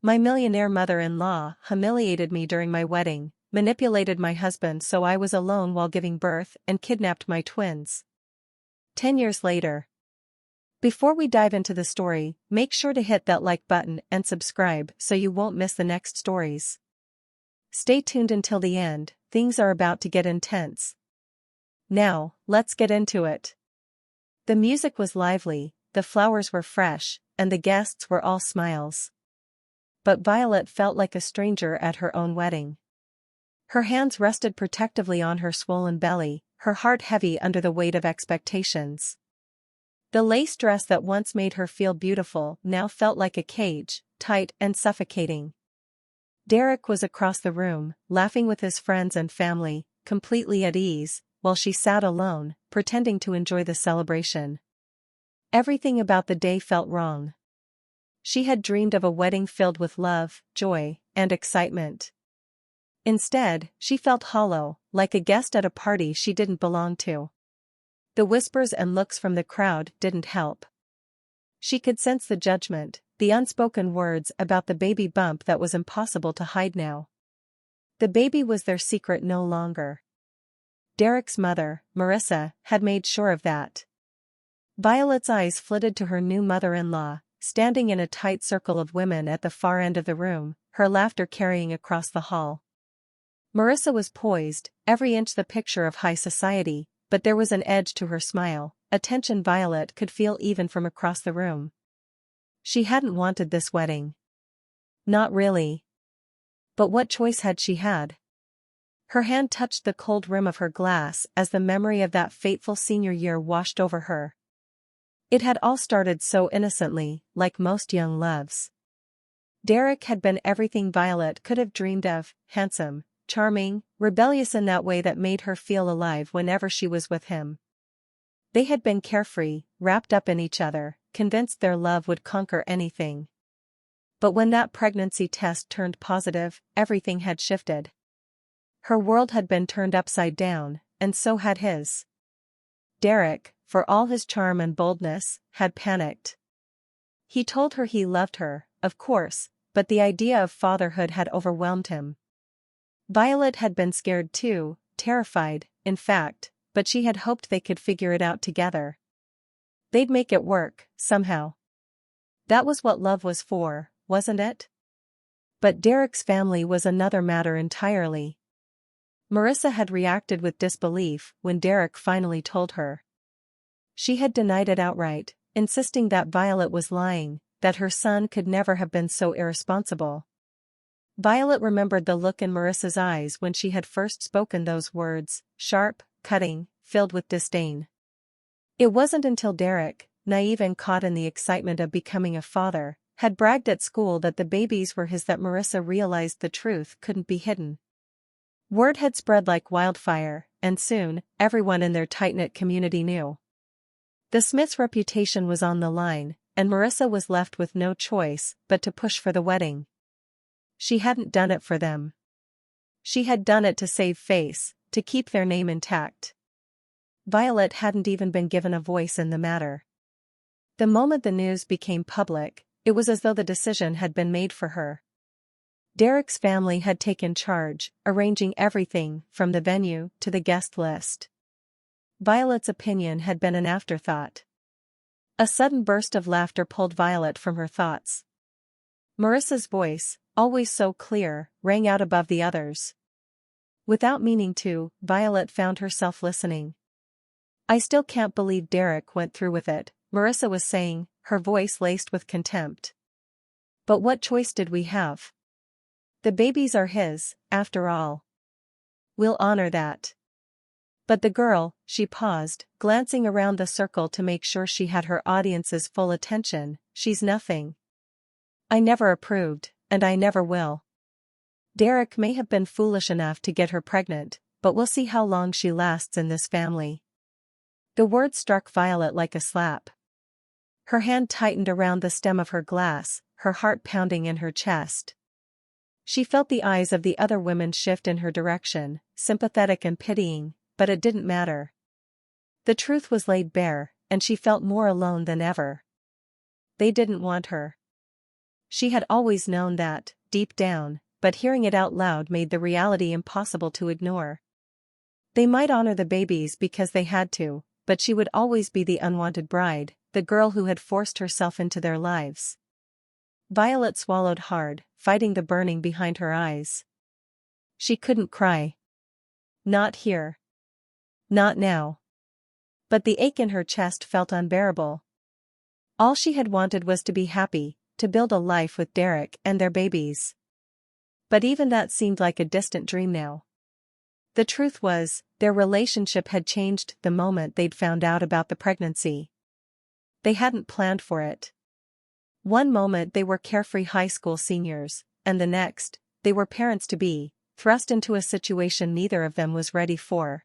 My millionaire mother-in-law humiliated me during my wedding, manipulated my husband so I was alone while giving birth, and kidnapped my twins. 10 years later. Before we dive into the story, make sure to hit that like button and subscribe so you won't miss the next stories. Stay tuned until the end, things are about to get intense. Now, let's get into it. The music was lively, the flowers were fresh, and the guests were all smiles. But Violet felt like a stranger at her own wedding. Her hands rested protectively on her swollen belly, her heart heavy under the weight of expectations. The lace dress that once made her feel beautiful now felt like a cage, tight and suffocating. Derek was across the room, laughing with his friends and family, completely at ease, while she sat alone, pretending to enjoy the celebration. Everything about the day felt wrong. She had dreamed of a wedding filled with love, joy, and excitement. Instead, she felt hollow, like a guest at a party she didn't belong to. The whispers and looks from the crowd didn't help. She could sense the judgment, the unspoken words about the baby bump that was impossible to hide now. The baby was their secret no longer. Derek's mother, Marissa, had made sure of that. Violet's eyes flitted to her new mother-in-law, standing in a tight circle of women at the far end of the room, her laughter carrying across the hall. Marissa was poised, every inch the picture of high society, but there was an edge to her smile, a tension Violet could feel even from across the room. She hadn't wanted this wedding. Not really. But what choice had she had? Her hand touched the cold rim of her glass as the memory of that fateful senior year washed over her. It had all started so innocently, like most young loves. Derek had been everything Violet could have dreamed of, handsome, charming, rebellious in that way that made her feel alive whenever she was with him. They had been carefree, wrapped up in each other, convinced their love would conquer anything. But when that pregnancy test turned positive, everything had shifted. Her world had been turned upside down, and so had his. Derek, for all his charm and boldness, had panicked. He told her he loved her, of course, but the idea of fatherhood had overwhelmed him. Violet had been scared too, terrified, in fact, but she had hoped they could figure it out together. They'd make it work, somehow. That was what love was for, wasn't it? But Derek's family was another matter entirely. Marissa had reacted with disbelief when Derek finally told her. She had denied it outright, insisting that Violet was lying, that her son could never have been so irresponsible. Violet remembered the look in Marissa's eyes when she had first spoken those words, sharp, cutting, filled with disdain. It wasn't until Derek, naive and caught in the excitement of becoming a father, had bragged at school that the babies were his that Marissa realized the truth couldn't be hidden. Word had spread like wildfire, and soon, everyone in their tight-knit community knew. The Smiths' reputation was on the line, and Marissa was left with no choice but to push for the wedding. She hadn't done it for them. She had done it to save face, to keep their name intact. Violet hadn't even been given a voice in the matter. The moment the news became public, it was as though the decision had been made for her. Derek's family had taken charge, arranging everything from the venue to the guest list. Violet's opinion had been an afterthought. A sudden burst of laughter pulled Violet from her thoughts. Marissa's voice, always so clear, rang out above the others. Without meaning to, Violet found herself listening. "I still can't believe Derek went through with it," Marissa was saying, her voice laced with contempt. "But what choice did we have? The babies are his, after all. We'll honor that. But the girl," she paused, glancing around the circle to make sure she had her audience's full attention, "she's nothing. I never approved, and I never will. Derek may have been foolish enough to get her pregnant, but we'll see how long she lasts in this family." The word struck Violet like a slap. Her hand tightened around the stem of her glass, her heart pounding in her chest. She felt the eyes of the other women shift in her direction, sympathetic and pitying, but it didn't matter. The truth was laid bare, and she felt more alone than ever. They didn't want her. She had always known that, deep down, but hearing it out loud made the reality impossible to ignore. They might honor the babies because they had to, but she would always be the unwanted bride, the girl who had forced herself into their lives. Violet swallowed hard, fighting the burning behind her eyes. She couldn't cry. Not here. Not now. But the ache in her chest felt unbearable. All she had wanted was to be happy, to build a life with Derek and their babies. But even that seemed like a distant dream now. The truth was, their relationship had changed the moment they'd found out about the pregnancy. They hadn't planned for it. One moment they were carefree high school seniors, and the next, they were parents-to-be, thrust into a situation neither of them was ready for.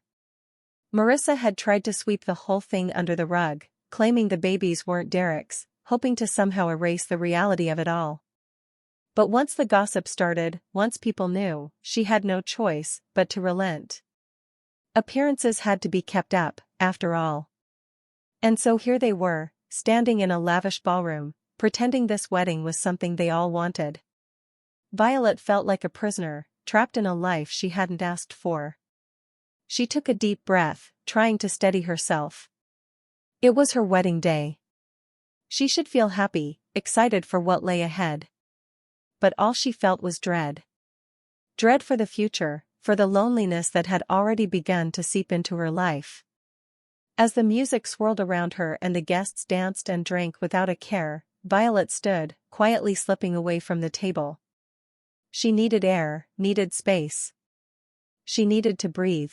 Marissa had tried to sweep the whole thing under the rug, claiming the babies weren't Derek's, hoping to somehow erase the reality of it all. But once the gossip started, once people knew, she had no choice but to relent. Appearances had to be kept up, after all. And so here they were, standing in a lavish ballroom, pretending this wedding was something they all wanted. Violet felt like a prisoner, trapped in a life she hadn't asked for. She took a deep breath, trying to steady herself. It was her wedding day. She should feel happy, excited for what lay ahead. But all she felt was dread. Dread for the future, for the loneliness that had already begun to seep into her life. As the music swirled around her and the guests danced and drank without a care, Violet stood, quietly slipping away from the table. She needed air, needed space. She needed to breathe.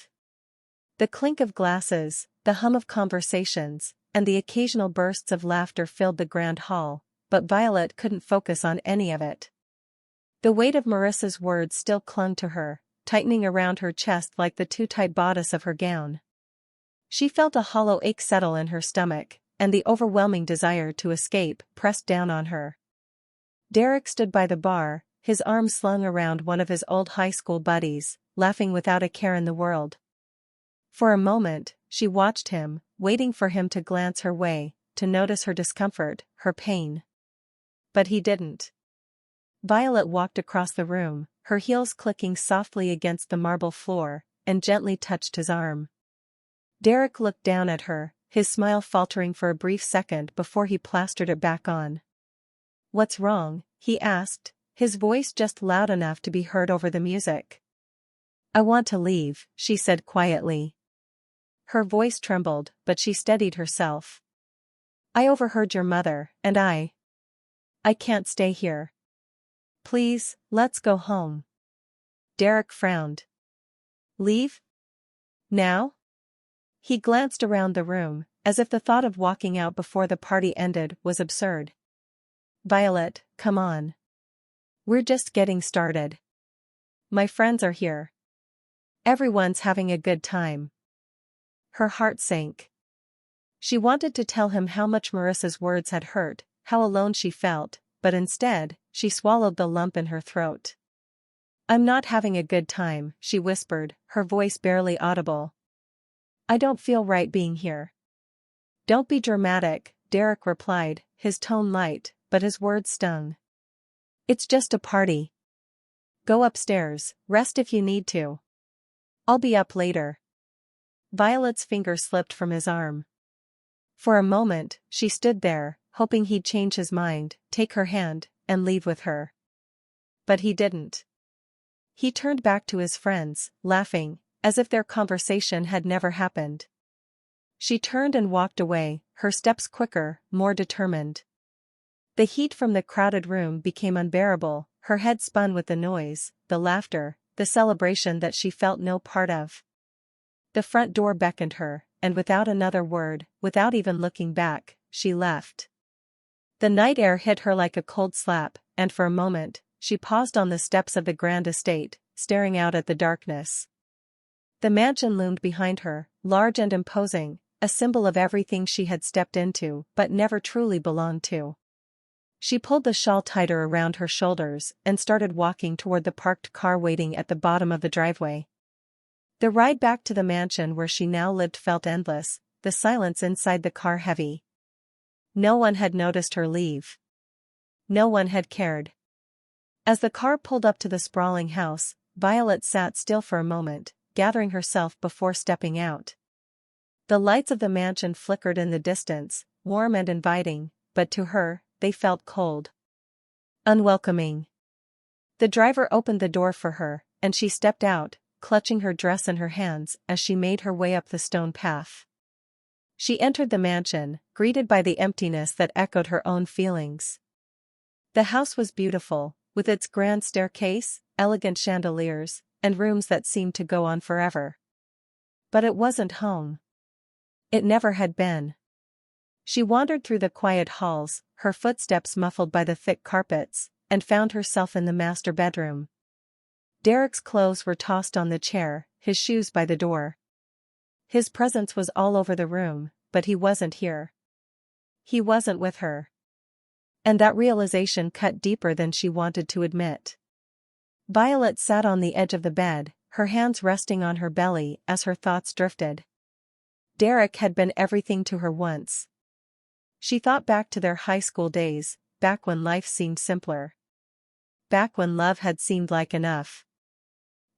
The clink of glasses, the hum of conversations, and the occasional bursts of laughter filled the grand hall, but Violet couldn't focus on any of it. The weight of Marissa's words still clung to her, tightening around her chest like the too-tight bodice of her gown. She felt a hollow ache settle in her stomach, and the overwhelming desire to escape pressed down on her. Derek stood by the bar, his arms slung around one of his old high school buddies, laughing without a care in the world. For a moment, she watched him, waiting for him to glance her way, to notice her discomfort, her pain. But he didn't. Violet walked across the room, her heels clicking softly against the marble floor, and gently touched his arm. Derek looked down at her, his smile faltering for a brief second before he plastered it back on. "What's wrong?" he asked, his voice just loud enough to be heard over the music. "I want to leave," she said quietly. Her voice trembled, but she steadied herself. "I overheard your mother, and I can't stay here. Please, let's go home." Derek frowned. "Leave? Now?" He glanced around the room, as if the thought of walking out before the party ended was absurd. "Violet, come on. We're just getting started. My friends are here. Everyone's having a good time." Her heart sank. She wanted to tell him how much Marissa's words had hurt, how alone she felt, but instead, she swallowed the lump in her throat. "I'm not having a good time," she whispered, her voice barely audible. "I don't feel right being here." "Don't be dramatic," Derek replied, his tone light, but his words stung. "It's just a party. Go upstairs, rest if you need to. I'll be up later." Violet's finger slipped from his arm. For a moment, she stood there, hoping he'd change his mind, take her hand, and leave with her. But he didn't. He turned back to his friends, laughing, as if their conversation had never happened. She turned and walked away, her steps quicker, more determined. The heat from the crowded room became unbearable, her head spun with the noise, the laughter, the celebration that she felt no part of. The front door beckoned her, and without another word, without even looking back, she left. The night air hit her like a cold slap, and for a moment, she paused on the steps of the grand estate, staring out at the darkness. The mansion loomed behind her, large and imposing, a symbol of everything she had stepped into but never truly belonged to. She pulled the shawl tighter around her shoulders and started walking toward the parked car waiting at the bottom of the driveway. The ride back to the mansion where she now lived felt endless, the silence inside the car heavy. No one had noticed her leave. no one had cared. As the car pulled up to the sprawling house, Violet sat still for a moment, gathering herself before stepping out. The lights of the mansion flickered in the distance, warm and inviting, but to her, they felt cold. Unwelcoming. The driver opened the door for her, and she stepped out, clutching her dress in her hands as she made her way up the stone path. She entered the mansion, greeted by the emptiness that echoed her own feelings. The house was beautiful, with its grand staircase, elegant chandeliers, and rooms that seemed to go on forever. But it wasn't home. It never had been. She wandered through the quiet halls, her footsteps muffled by the thick carpets, and found herself in the master bedroom. Derek's clothes were tossed on the chair, his shoes by the door. His presence was all over the room, but he wasn't here. He wasn't with her. And that realization cut deeper than she wanted to admit. Violet sat on the edge of the bed, her hands resting on her belly as her thoughts drifted. Derek had been everything to her once. She thought back to their high school days, back when life seemed simpler. Back when love had seemed like enough.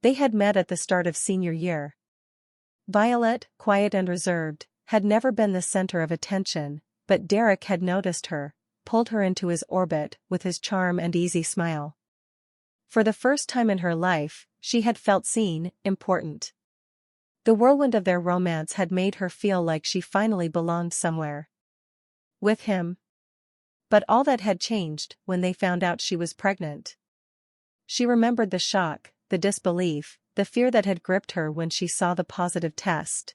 They had met at the start of senior year. Violet, quiet and reserved, had never been the center of attention, but Derek had noticed her, pulled her into his orbit with his charm and easy smile. For the first time in her life, she had felt seen, important. The whirlwind of their romance had made her feel like she finally belonged somewhere. With him. But all that had changed when they found out she was pregnant. She remembered the shock, the disbelief, the fear that had gripped her when she saw the positive test.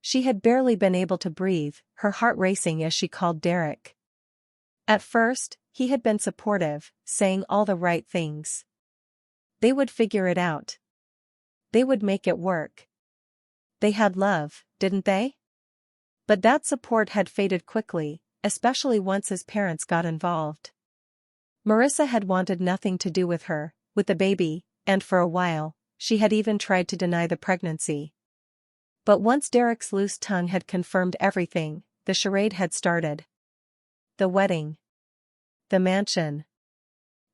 She had barely been able to breathe, her heart racing as she called Derek. At first, he had been supportive, saying all the right things. They would figure it out. They would make it work. They had love, didn't they? But that support had faded quickly, especially once his parents got involved. Marissa had wanted nothing to do with her, with the baby, and for a while, she had even tried to deny the pregnancy. But once Derek's loose tongue had confirmed everything, the charade had started. The wedding. The mansion.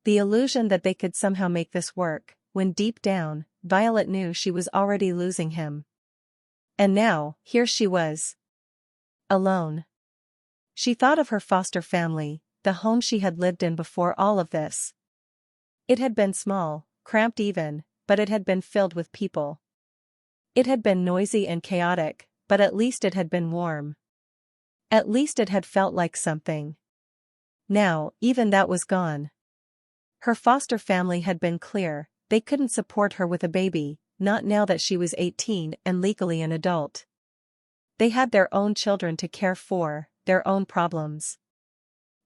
The illusion that they could somehow make this work, when deep down, Violet knew she was already losing him. And now, here she was. Alone. She thought of her foster family, the home she had lived in before all of this. It had been small, cramped even, but it had been filled with people. It had been noisy and chaotic, but at least it had been warm. At least it had felt like something. Now, even that was gone. Her foster family had been clear, they couldn't support her with a baby, not now that she was 18 and legally an adult. They had their own children to care for, their own problems.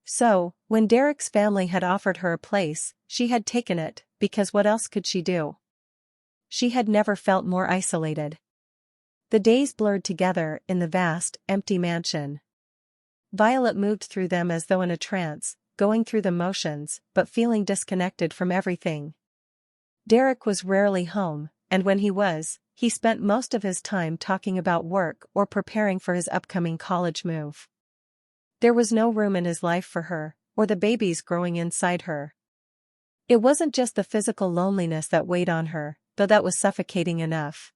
So, when Derek's family had offered her a place, she had taken it, because what else could she do? She had never felt more isolated. The days blurred together in the vast, empty mansion. Violet moved through them as though in a trance, going through the motions, but feeling disconnected from everything. Derek was rarely home, and when he was, he spent most of his time talking about work or preparing for his upcoming college move. There was no room in his life for her, or the babies growing inside her. It wasn't just the physical loneliness that weighed on her, though that was suffocating enough.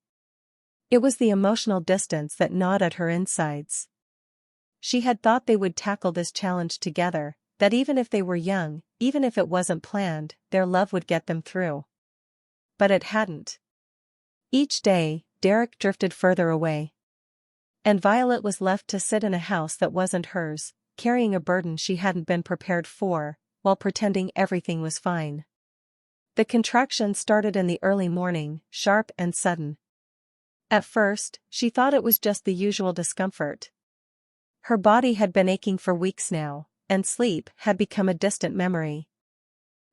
It was the emotional distance that gnawed at her insides. She had thought they would tackle this challenge together, that even if they were young, even if it wasn't planned, their love would get them through. But it hadn't. Each day, Derek drifted further away. And Violet was left to sit in a house that wasn't hers, carrying a burden she hadn't been prepared for, while pretending everything was fine. The contractions started in the early morning, sharp and sudden. At first, she thought it was just the usual discomfort. Her body had been aching for weeks now, and sleep had become a distant memory.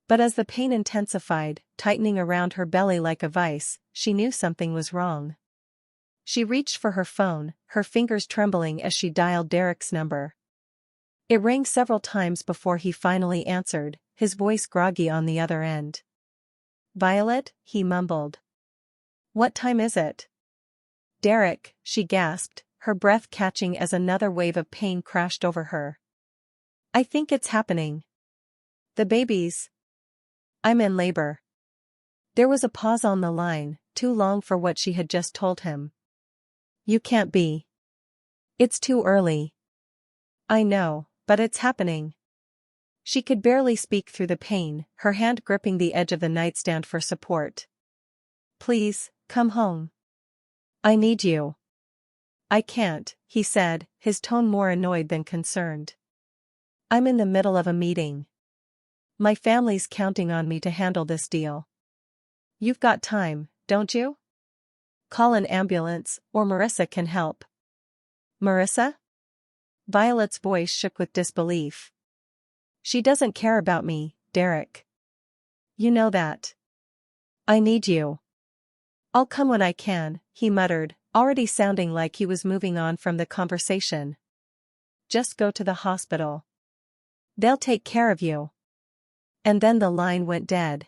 But as the pain intensified, tightening around her belly like a vice, she knew something was wrong. She reached for her phone, her fingers trembling as she dialed Derek's number. It rang several times before he finally answered, his voice groggy on the other end. "Violet," he mumbled. "What time is it?" "Derek," she gasped, her breath catching as another wave of pain crashed over her. "I think it's happening." The babies. I'm in labor. There was a pause on the line, too long for what she had just told him. You can't be. It's too early. I know, but it's happening. She could barely speak through the pain, her hand gripping the edge of the nightstand for support. Please, come home. I need you. I can't, he said, his tone more annoyed than concerned. I'm in the middle of a meeting. My family's counting on me to handle this deal. You've got time, don't you? Call an ambulance, or Marissa can help. Marissa? Violet's voice shook with disbelief. She doesn't care about me, Derek. You know that. I need you. I'll come when I can, he muttered, already sounding like he was moving on from the conversation. Just go to the hospital. They'll take care of you. And then the line went dead.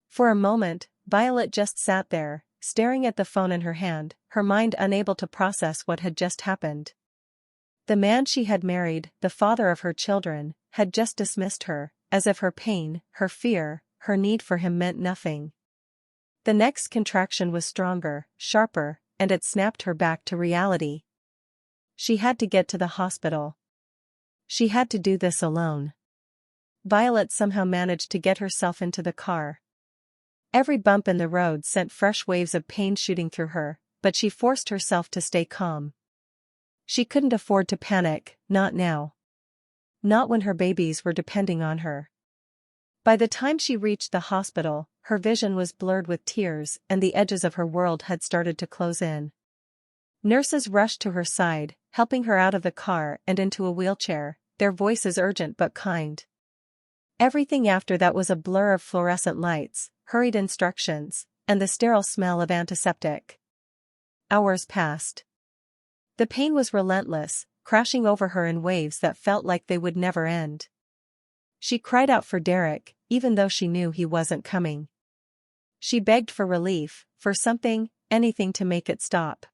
For a moment, Violet just sat there, staring at the phone in her hand, her mind unable to process what had just happened. The man she had married, the father of her children, had just dismissed her, as if her pain, her fear, her need for him meant nothing. The next contraction was stronger, sharper, and it snapped her back to reality. She had to get to the hospital. She had to do this alone. Violet somehow managed to get herself into the car. Every bump in the road sent fresh waves of pain shooting through her, but she forced herself to stay calm. She couldn't afford to panic, not now. Not when her babies were depending on her. By the time she reached the hospital, her vision was blurred with tears and the edges of her world had started to close in. Nurses rushed to her side, helping her out of the car and into a wheelchair, their voices urgent but kind. Everything after that was a blur of fluorescent lights, hurried instructions, and the sterile smell of antiseptic. Hours passed. The pain was relentless, crashing over her in waves that felt like they would never end. She cried out for Derek, even though she knew he wasn't coming. She begged for relief, for something, anything to make it stop.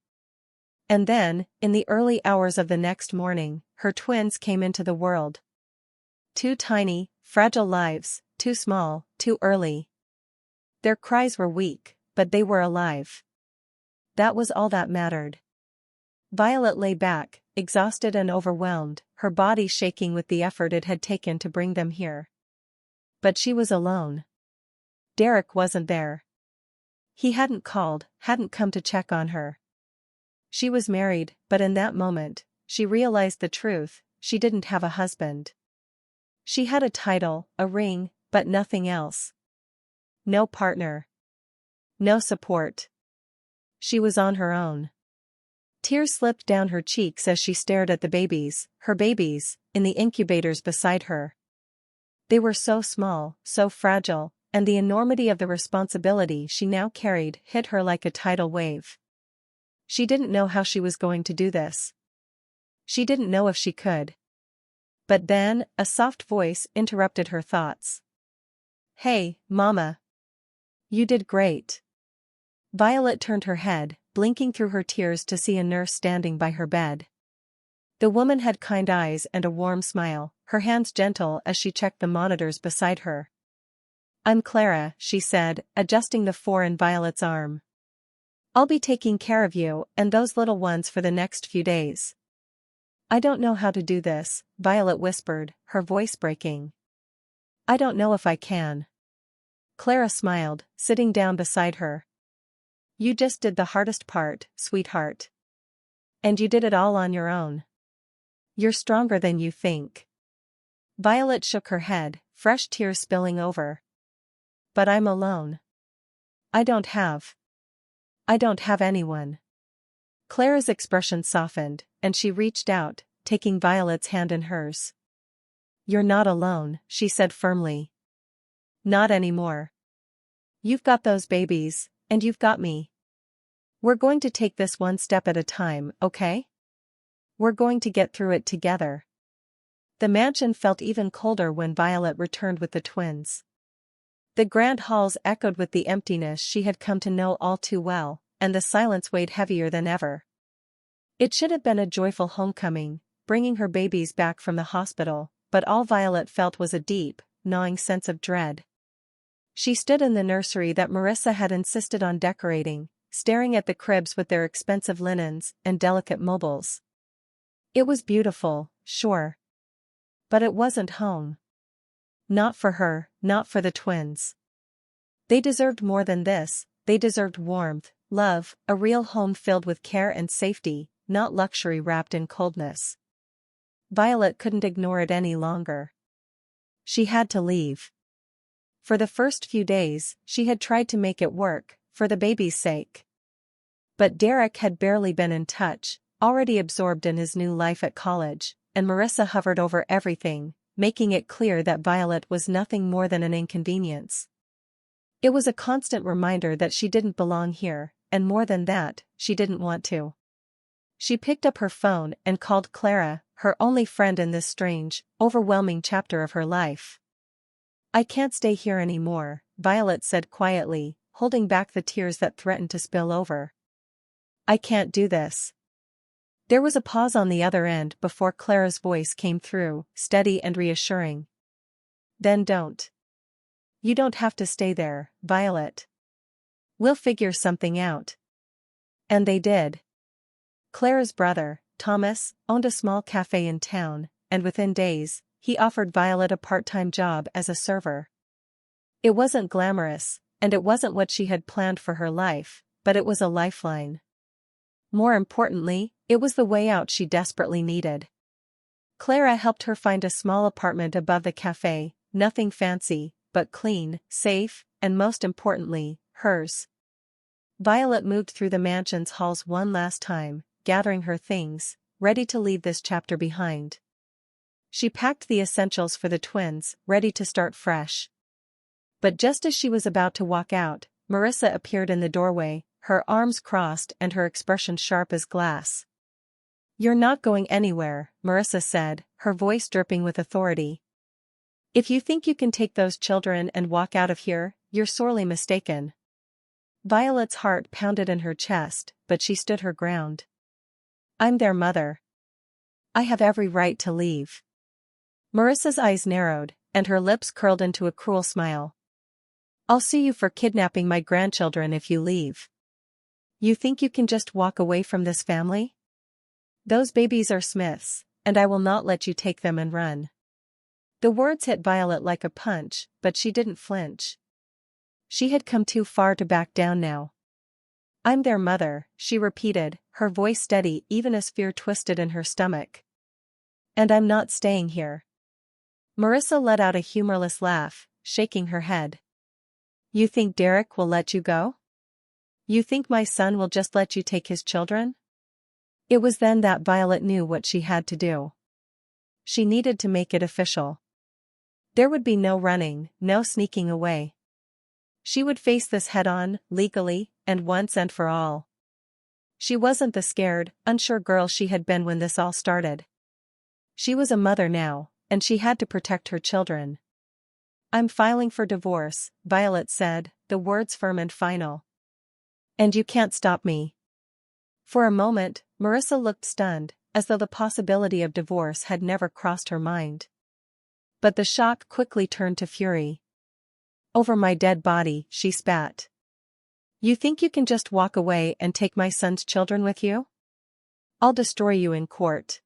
And then, in the early hours of the next morning, her twins came into the world. 2 tiny, fragile lives, too small, too early. Their cries were weak, but they were alive. That was all that mattered. Violet lay back, exhausted and overwhelmed, her body shaking with the effort it had taken to bring them here. But she was alone. Derek wasn't there. He hadn't called, hadn't come to check on her. She was married, but in that moment, she realized the truth, she didn't have a husband. She had a title, a ring, but nothing else. No partner. No support. She was on her own. Tears slipped down her cheeks as she stared at the babies, her babies, in the incubators beside her. They were so small, so fragile, and the enormity of the responsibility she now carried hit her like a tidal wave. She didn't know how she was going to do this. She didn't know if she could. But then, a soft voice interrupted her thoughts. Hey, Mama. You did great. Violet turned her head, blinking through her tears to see a nurse standing by her bed. The woman had kind eyes and a warm smile, her hands gentle as she checked the monitors beside her. I'm Clara, she said, adjusting the 4 in Violet's arm. I'll be taking care of you and those little ones for the next few days. I don't know how to do this, Violet whispered, her voice breaking. I don't know if I can. Clara smiled, sitting down beside her. You just did the hardest part, sweetheart. And you did it all on your own. You're stronger than you think. Violet shook her head, fresh tears spilling over. But I'm alone. I don't have anyone. Clara's expression softened, and she reached out, taking Violet's hand in hers. You're not alone, she said firmly. Not anymore. You've got those babies, and you've got me. We're going to take this one step at a time, okay? We're going to get through it together. The mansion felt even colder when Violet returned with the twins. The grand halls echoed with the emptiness she had come to know all too well, and the silence weighed heavier than ever. It should have been a joyful homecoming, bringing her babies back from the hospital, but all Violet felt was a deep, gnawing sense of dread. She stood in the nursery that Marissa had insisted on decorating, staring at the cribs with their expensive linens and delicate mobiles. It was beautiful, sure. But it wasn't home. Not for her, not for the twins. They deserved more than this. They deserved warmth, love, a real home filled with care and safety, not luxury wrapped in coldness. Violet couldn't ignore it any longer. She had to leave. For the first few days, she had tried to make it work, for the baby's sake. But Derek had barely been in touch, already absorbed in his new life at college, and Marissa hovered over everything, making it clear that Violet was nothing more than an inconvenience. It was a constant reminder that she didn't belong here, and more than that, she didn't want to. She picked up her phone and called Clara, her only friend in this strange, overwhelming chapter of her life. "I can't stay here anymore," Violet said quietly, holding back the tears that threatened to spill over. "I can't do this." There was a pause on the other end before Clara's voice came through, steady and reassuring. "Then don't. You don't have to stay there, Violet. We'll figure something out." And they did. Clara's brother, Thomas, owned a small cafe in town, and within days, he offered Violet a part-time job as a server. It wasn't glamorous, and it wasn't what she had planned for her life, but it was a lifeline. More importantly, it was the way out she desperately needed. Clara helped her find a small apartment above the cafe, nothing fancy, but clean, safe, and most importantly, hers. Violet moved through the mansion's halls one last time, gathering her things, ready to leave this chapter behind. She packed the essentials for the twins, ready to start fresh. But just as she was about to walk out, Marissa appeared in the doorway, her arms crossed and her expression sharp as glass. "You're not going anywhere," Marissa said, her voice dripping with authority. "If you think you can take those children and walk out of here, you're sorely mistaken." Violet's heart pounded in her chest, but she stood her ground. "I'm their mother. I have every right to leave." Marissa's eyes narrowed, and her lips curled into a cruel smile. "I'll sue you for kidnapping my grandchildren if you leave. You think you can just walk away from this family? Those babies are Smith's, and I will not let you take them and run." The words hit Violet like a punch, but she didn't flinch. She had come too far to back down now. "I'm their mother," she repeated, her voice steady even as fear twisted in her stomach. "And I'm not staying here." Marissa let out a humorless laugh, shaking her head. "You think Derek will let you go? You think my son will just let you take his children?" It was then that Violet knew what she had to do. She needed to make it official. There would be no running, no sneaking away. She would face this head-on, legally, and once and for all. She wasn't the scared, unsure girl she had been when this all started. She was a mother now, and she had to protect her children. "I'm filing for divorce," Violet said, the words firm and final. "And you can't stop me." For a moment, Marissa looked stunned, as though the possibility of divorce had never crossed her mind. But the shock quickly turned to fury. "Over my dead body," she spat. "You think you can just walk away and take my son's children with you? I'll destroy you in court."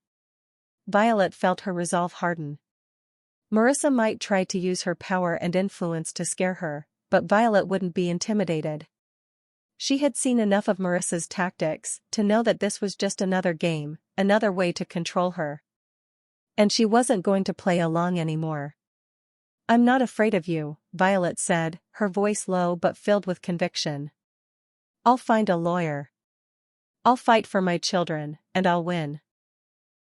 Violet felt her resolve harden. Marissa might try to use her power and influence to scare her, but Violet wouldn't be intimidated. She had seen enough of Marissa's tactics to know that this was just another game, another way to control her. And she wasn't going to play along anymore. "I'm not afraid of you," Violet said, her voice low but filled with conviction. "I'll find a lawyer. I'll fight for my children, and I'll win."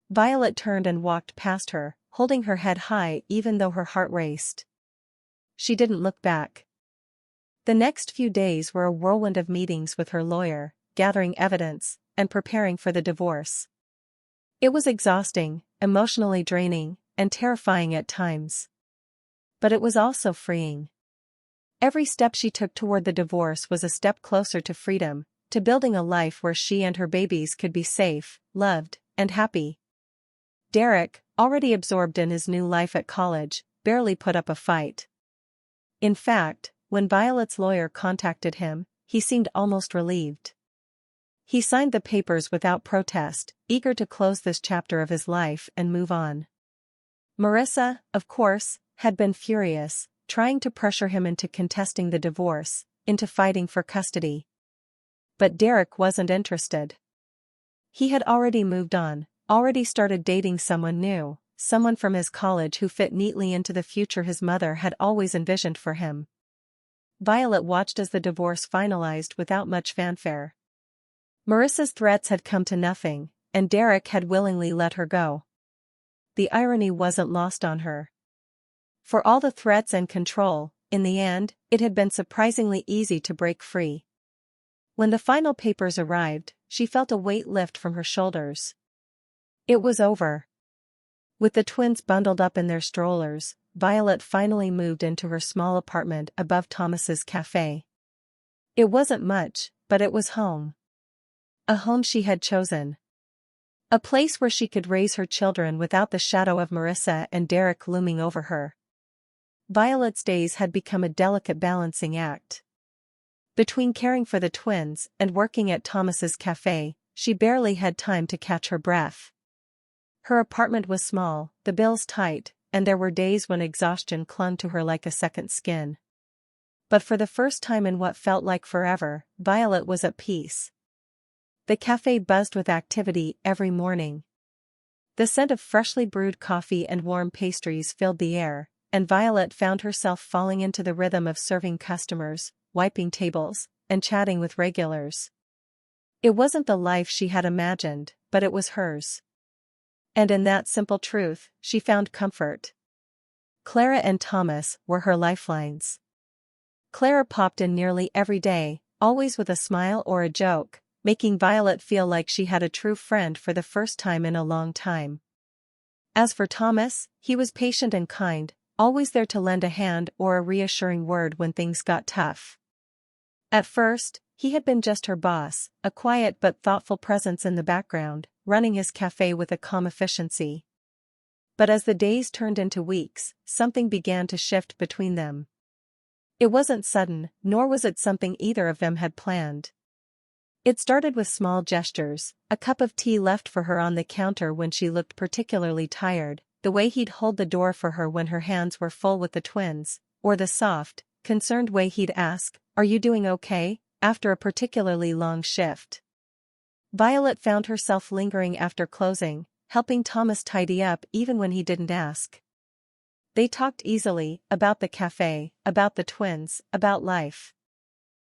Violet turned and walked past her, holding her head high even though her heart raced. She didn't look back. The next few days were a whirlwind of meetings with her lawyer, gathering evidence, and preparing for the divorce. It was exhausting, emotionally draining, and terrifying at times. But it was also freeing. Every step she took toward the divorce was a step closer to freedom, to building a life where she and her babies could be safe, loved, and happy. Derek, already absorbed in his new life at college, barely put up a fight. In fact, when Violet's lawyer contacted him, he seemed almost relieved. He signed the papers without protest, eager to close this chapter of his life and move on. Marissa, of course, had been furious, trying to pressure him into contesting the divorce, into fighting for custody. But Derek wasn't interested. He had already moved on, already started dating someone new, someone from his college who fit neatly into the future his mother had always envisioned for him. Violet watched as the divorce finalized without much fanfare. Marissa's threats had come to nothing, and Derek had willingly let her go. The irony wasn't lost on her. For all the threats and control, in the end, it had been surprisingly easy to break free. When the final papers arrived, she felt a weight lift from her shoulders. It was over. With the twins bundled up in their strollers, Violet finally moved into her small apartment above Thomas's cafe. It wasn't much, but it was home. A home she had chosen. A place where she could raise her children without the shadow of Marissa and Derek looming over her. Violet's days had become a delicate balancing act. Between caring for the twins and working at Thomas's cafe, she barely had time to catch her breath. Her apartment was small, the bills tight, and there were days when exhaustion clung to her like a second skin. But for the first time in what felt like forever, Violet was at peace. The cafe buzzed with activity every morning. The scent of freshly brewed coffee and warm pastries filled the air, and Violet found herself falling into the rhythm of serving customers, wiping tables, and chatting with regulars. It wasn't the life she had imagined, but it was hers. And in that simple truth, she found comfort. Clara and Thomas were her lifelines. Clara popped in nearly every day, always with a smile or a joke, making Violet feel like she had a true friend for the first time in a long time. As for Thomas, he was patient and kind, always there to lend a hand or a reassuring word when things got tough. At first, he had been just her boss, a quiet but thoughtful presence in the background, running his cafe with a calm efficiency. But as the days turned into weeks, something began to shift between them. It wasn't sudden, nor was it something either of them had planned. It started with small gestures, a cup of tea left for her on the counter when she looked particularly tired, the way he'd hold the door for her when her hands were full with the twins, or the soft, concerned way he'd ask, "Are you doing okay?" after a particularly long shift. Violet found herself lingering after closing, helping Thomas tidy up even when he didn't ask. They talked easily, about the cafe, about the twins, about life.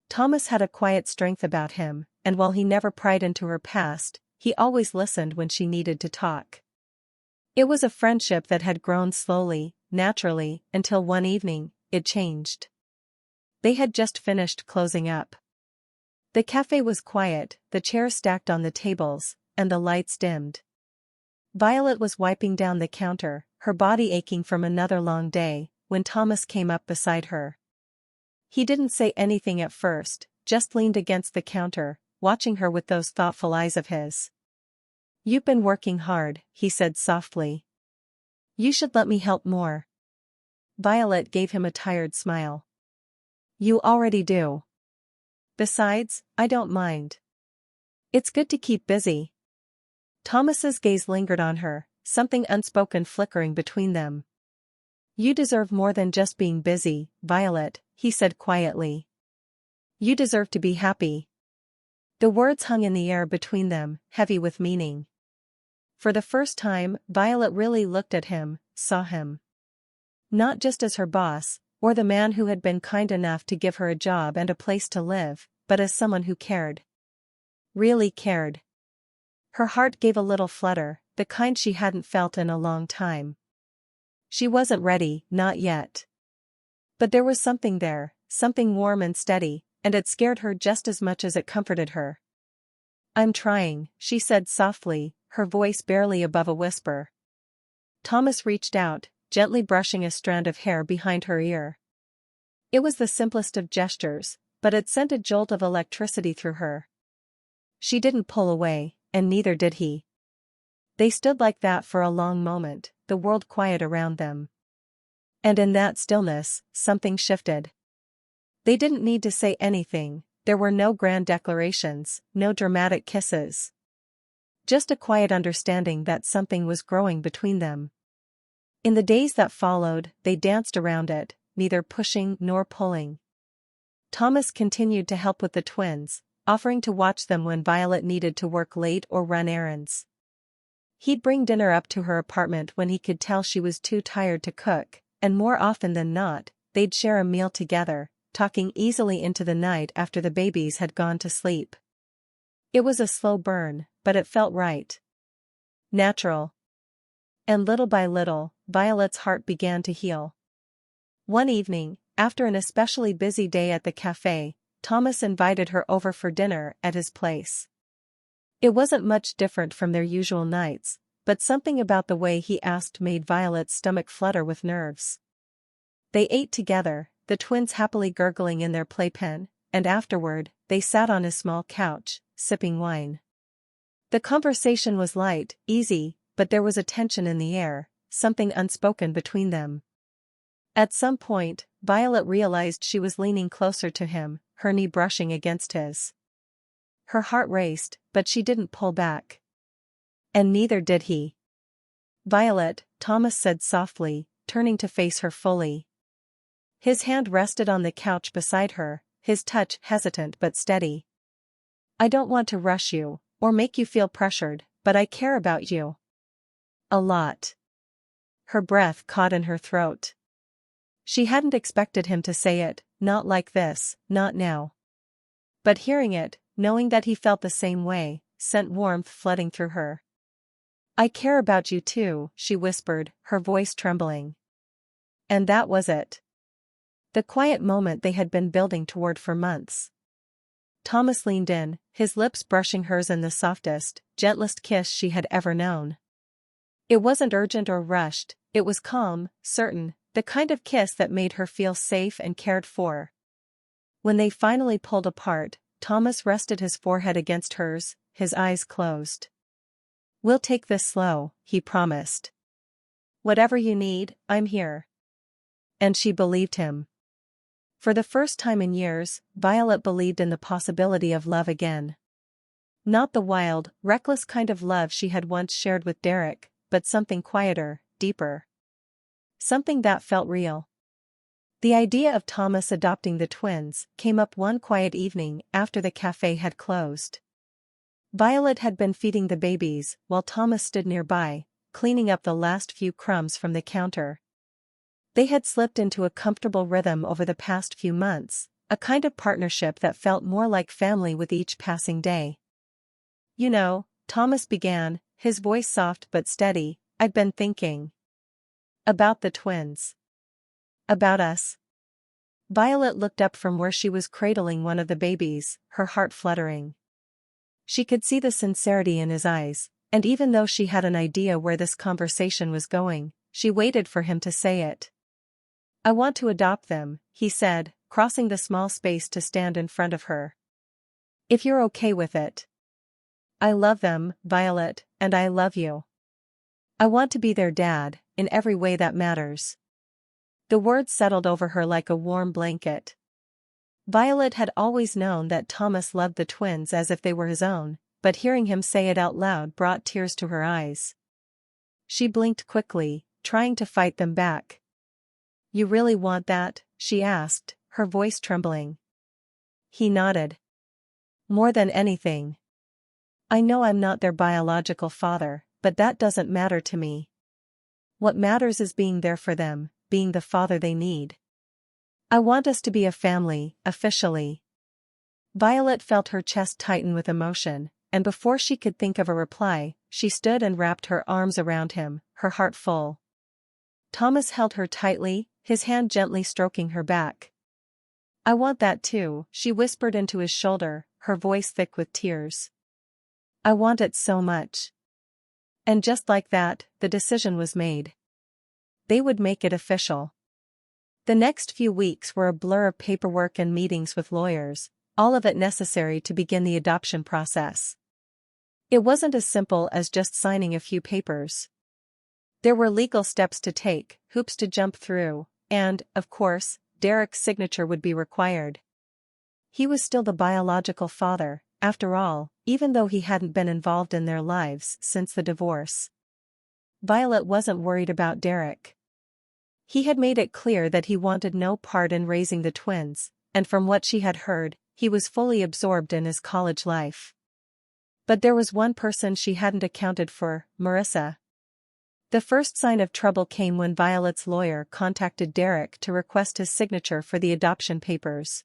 Thomas had a quiet strength about him, and while he never pried into her past, he always listened when she needed to talk. It was a friendship that had grown slowly, naturally, until one evening, it changed. They had just finished closing up. The cafe was quiet, the chairs stacked on the tables, and the lights dimmed. Violet was wiping down the counter, her body aching from another long day, when Thomas came up beside her. He didn't say anything at first, just leaned against the counter, watching her with those thoughtful eyes of his. "You've been working hard," he said softly. "You should let me help more." Violet gave him a tired smile. "You already do. Besides, I don't mind. It's good to keep busy." Thomas's gaze lingered on her, something unspoken flickering between them. "You deserve more than just being busy, Violet," he said quietly. "You deserve to be happy." The words hung in the air between them, heavy with meaning. For the first time, Violet really looked at him, saw him. Not just as her boss, or the man who had been kind enough to give her a job and a place to live, but as someone who cared. Really cared. Her heart gave a little flutter, the kind she hadn't felt in a long time. She wasn't ready, not yet. But there was something there, something warm and steady, and it scared her just as much as it comforted her. "I'm trying," she said softly, her voice barely above a whisper. Thomas reached out, gently brushing a strand of hair behind her ear. It was the simplest of gestures, but it sent a jolt of electricity through her. She didn't pull away, and neither did he. They stood like that for a long moment, the world quiet around them. And in that stillness, something shifted. They didn't need to say anything, there were no grand declarations, no dramatic kisses. Just a quiet understanding that something was growing between them. In the days that followed, they danced around it, neither pushing nor pulling. Thomas continued to help with the twins, offering to watch them when Violet needed to work late or run errands. He'd bring dinner up to her apartment when he could tell she was too tired to cook, and more often than not, they'd share a meal together, talking easily into the night after the babies had gone to sleep. It was a slow burn, but it felt right. Natural. And little by little, Violet's heart began to heal. One evening, after an especially busy day at the cafe, Thomas invited her over for dinner at his place. It wasn't much different from their usual nights, but something about the way he asked made Violet's stomach flutter with nerves. They ate together, the twins happily gurgling in their playpen, and afterward, they sat on his small couch, sipping wine. The conversation was light, easy, but there was a tension in the air, something unspoken between them. At some point, Violet realized she was leaning closer to him, her knee brushing against his. Her heart raced, but she didn't pull back. And neither did he. "Violet," Thomas said softly, turning to face her fully. His hand rested on the couch beside her, his touch hesitant but steady. "I don't want to rush you, or make you feel pressured, but I care about you. A lot." Her breath caught in her throat. She hadn't expected him to say it, not like this, not now. But hearing it, knowing that he felt the same way, sent warmth flooding through her. "I care about you too," she whispered, her voice trembling. And that was it. The quiet moment they had been building toward for months. Thomas leaned in, his lips brushing hers in the softest, gentlest kiss she had ever known. It wasn't urgent or rushed, it was calm, certain, the kind of kiss that made her feel safe and cared for. When they finally pulled apart, Thomas rested his forehead against hers, his eyes closed. "We'll take this slow," he promised. "Whatever you need, I'm here." And she believed him. For the first time in years, Violet believed in the possibility of love again. Not the wild, reckless kind of love she had once shared with Derek, but something quieter, deeper. Something that felt real. The idea of Thomas adopting the twins came up one quiet evening after the cafe had closed. Violet had been feeding the babies while Thomas stood nearby, cleaning up the last few crumbs from the counter. They had slipped into a comfortable rhythm over the past few months, a kind of partnership that felt more like family with each passing day. "You know," Thomas began, his voice soft but steady, "I've been thinking about the twins. About us." Violet looked up from where she was cradling one of the babies, her heart fluttering. She could see the sincerity in his eyes, and even though she had an idea where this conversation was going, she waited for him to say it. "I want to adopt them," he said, crossing the small space to stand in front of her. "If you're okay with it." "I love them, Violet, and I love you. I want to be their dad, in every way that matters." The words settled over her like a warm blanket. Violet had always known that Thomas loved the twins as if they were his own, but hearing him say it out loud brought tears to her eyes. She blinked quickly, trying to fight them back. "You really want that?" she asked, her voice trembling. He nodded. "More than anything. I know I'm not their biological father, but that doesn't matter to me. What matters is being there for them, being the father they need. I want us to be a family, officially." Violet felt her chest tighten with emotion, and before she could think of a reply, she stood and wrapped her arms around him, her heart full. Thomas held her tightly, his hand gently stroking her back. "I want that too," she whispered into his shoulder, her voice thick with tears. "I want it so much." And just like that, the decision was made. They would make it official. The next few weeks were a blur of paperwork and meetings with lawyers, all of it necessary to begin the adoption process. It wasn't as simple as just signing a few papers. There were legal steps to take, hoops to jump through, and, of course, Derek's signature would be required. He was still the biological father, after all, even though he hadn't been involved in their lives since the divorce. Violet wasn't worried about Derek. He had made it clear that he wanted no part in raising the twins, and from what she had heard, he was fully absorbed in his college life. But there was one person she hadn't accounted for, Marissa. The first sign of trouble came when Violet's lawyer contacted Derek to request his signature for the adoption papers.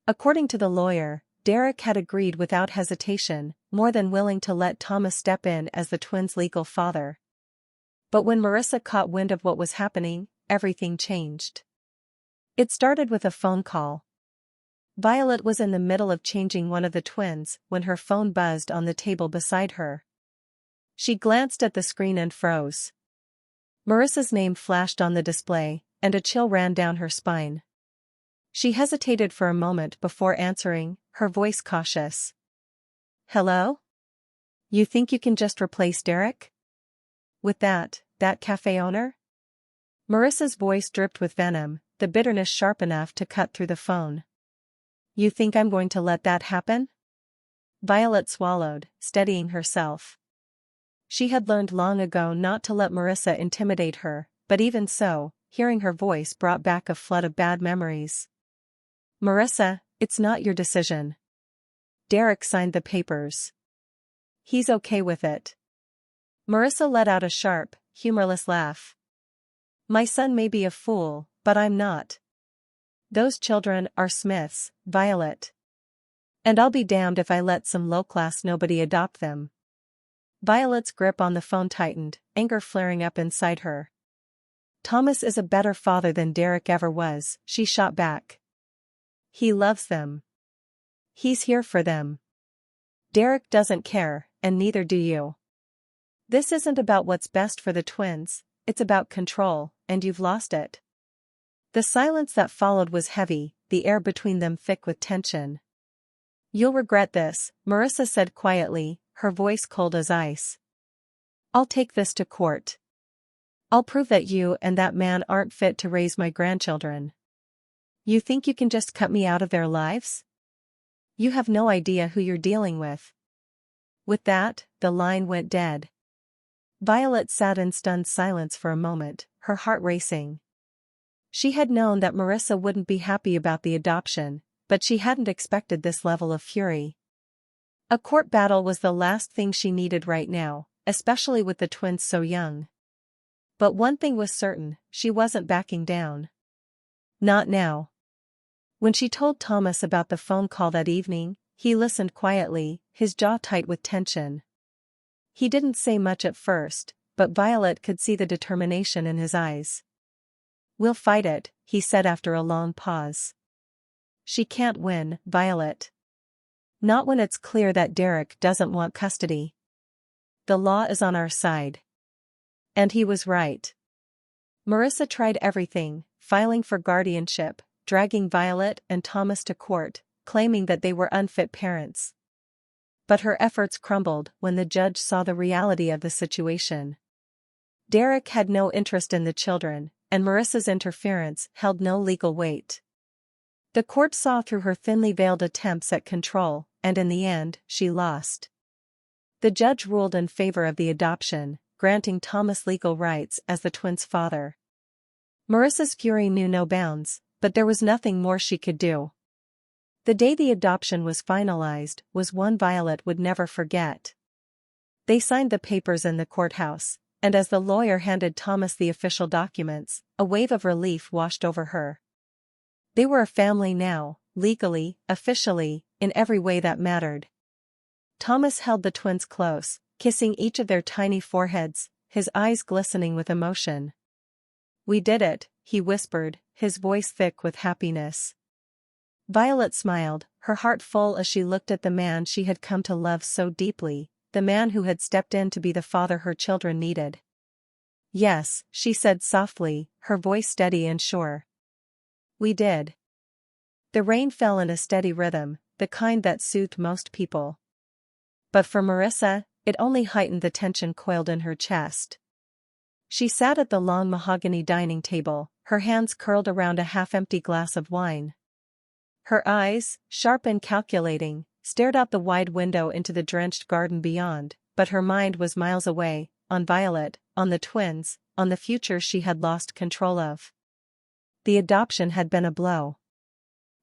According to the lawyer, Derek had agreed without hesitation, more than willing to let Thomas step in as the twins' legal father. But when Marissa caught wind of what was happening, everything changed. It started with a phone call. Violet was in the middle of changing one of the twins when her phone buzzed on the table beside her. She glanced at the screen and froze. Marissa's name flashed on the display, and a chill ran down her spine. She hesitated for a moment before answering, her voice cautious. "Hello? You think you can just replace Derek? With that cafe owner?" Marissa's voice dripped with venom, the bitterness sharp enough to cut through the phone. "You think I'm going to let that happen?" Violet swallowed, steadying herself. She had learned long ago not to let Marissa intimidate her, but even so, hearing her voice brought back a flood of bad memories. "Marissa, it's not your decision. Derek signed the papers. He's okay with it." Marissa let out a sharp, humorless laugh. "My son may be a fool, but I'm not. Those children are Smith's, Violet. And I'll be damned if I let some low-class nobody adopt them." Violet's grip on the phone tightened, anger flaring up inside her. "Thomas is a better father than Derek ever was," she shot back. "He loves them. He's here for them. Derek doesn't care, and neither do you. This isn't about what's best for the twins, it's about control, and you've lost it." The silence that followed was heavy, the air between them thick with tension. "You'll regret this," Marissa said quietly, her voice cold as ice. "I'll take this to court. I'll prove that you and that man aren't fit to raise my grandchildren. You think you can just cut me out of their lives? You have no idea who you're dealing with." With that, the line went dead. Violet sat in stunned silence for a moment, her heart racing. She had known that Marissa wouldn't be happy about the adoption, but she hadn't expected this level of fury. A court battle was the last thing she needed right now, especially with the twins so young. But one thing was certain, she wasn't backing down. Not now. When she told Thomas about the phone call that evening, he listened quietly, his jaw tight with tension. He didn't say much at first, but Violet could see the determination in his eyes. "We'll fight it," he said after a long pause. "She can't win, Violet. Not when it's clear that Derek doesn't want custody. The law is on our side." And he was right. Marissa tried everything, filing for guardianship, dragging Violet and Thomas to court, claiming that they were unfit parents. But her efforts crumbled when the judge saw the reality of the situation. Derek had no interest in the children, and Marissa's interference held no legal weight. The court saw through her thinly veiled attempts at control, and in the end, she lost. The judge ruled in favor of the adoption, granting Thomas legal rights as the twins' father. Marissa's fury knew no bounds, but there was nothing more she could do. The day the adoption was finalized was one Violet would never forget. They signed the papers in the courthouse, and as the lawyer handed Thomas the official documents, a wave of relief washed over her. They were a family now, legally, officially, in every way that mattered. Thomas held the twins close, kissing each of their tiny foreheads, his eyes glistening with emotion. "We did it," he whispered, his voice thick with happiness. Violet smiled, her heart full as she looked at the man she had come to love so deeply, the man who had stepped in to be the father her children needed. "Yes," she said softly, her voice steady and sure. "We did." The rain fell in a steady rhythm, the kind that soothed most people. But for Marissa, it only heightened the tension coiled in her chest. She sat at the long mahogany dining table, her hands curled around a half-empty glass of wine. Her eyes, sharp and calculating, stared out the wide window into the drenched garden beyond, but her mind was miles away, on Violet, on the twins, on the future she had lost control of. The adoption had been a blow.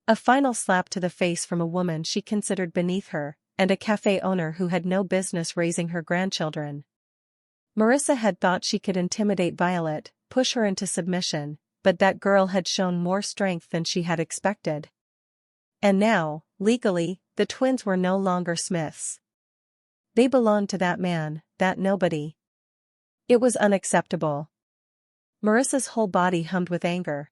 A final slap to the face from a woman she considered beneath her, and a cafe owner who had no business raising her grandchildren. Marissa had thought she could intimidate Violet, push her into submission, but that girl had shown more strength than she had expected. And now, legally, the twins were no longer Smiths. They belonged to that man, that nobody. It was unacceptable. Marissa's whole body hummed with anger.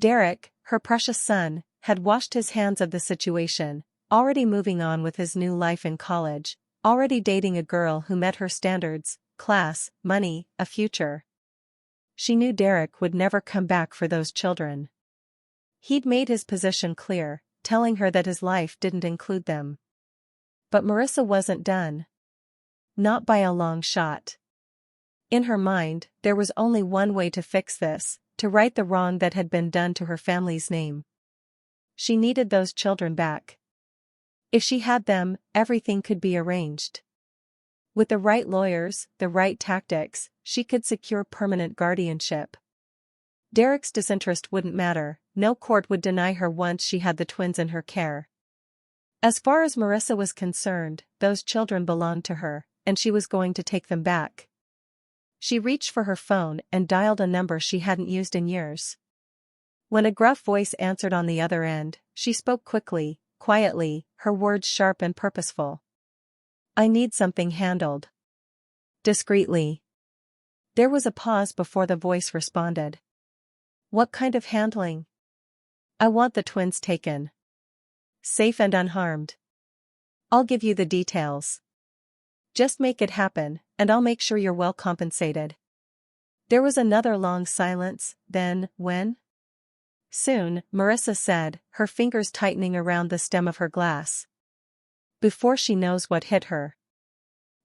Derek, her precious son, had washed his hands of the situation, already moving on with his new life in college, already dating a girl who met her standards, class, money, a future. She knew Derek would never come back for those children. He'd made his position clear, telling her that his life didn't include them. But Marissa wasn't done. Not by a long shot. In her mind, there was only one way to fix this, to right the wrong that had been done to her family's name. She needed those children back. If she had them, everything could be arranged. With the right lawyers, the right tactics, she could secure permanent guardianship. Derek's disinterest wouldn't matter, no court would deny her once she had the twins in her care. As far as Marissa was concerned, those children belonged to her, and she was going to take them back. She reached for her phone and dialed a number she hadn't used in years. When a gruff voice answered on the other end, she spoke quickly, quietly, her words sharp and purposeful. "I need something handled." Discreetly. There was a pause before the voice responded. "What kind of handling?" "I want the twins taken. Safe and unharmed. I'll give you the details. Just make it happen, and I'll make sure you're well compensated." There was another long silence, then, "When?" "Soon," Marissa said, her fingers tightening around the stem of her glass. "Before she knows what hit her."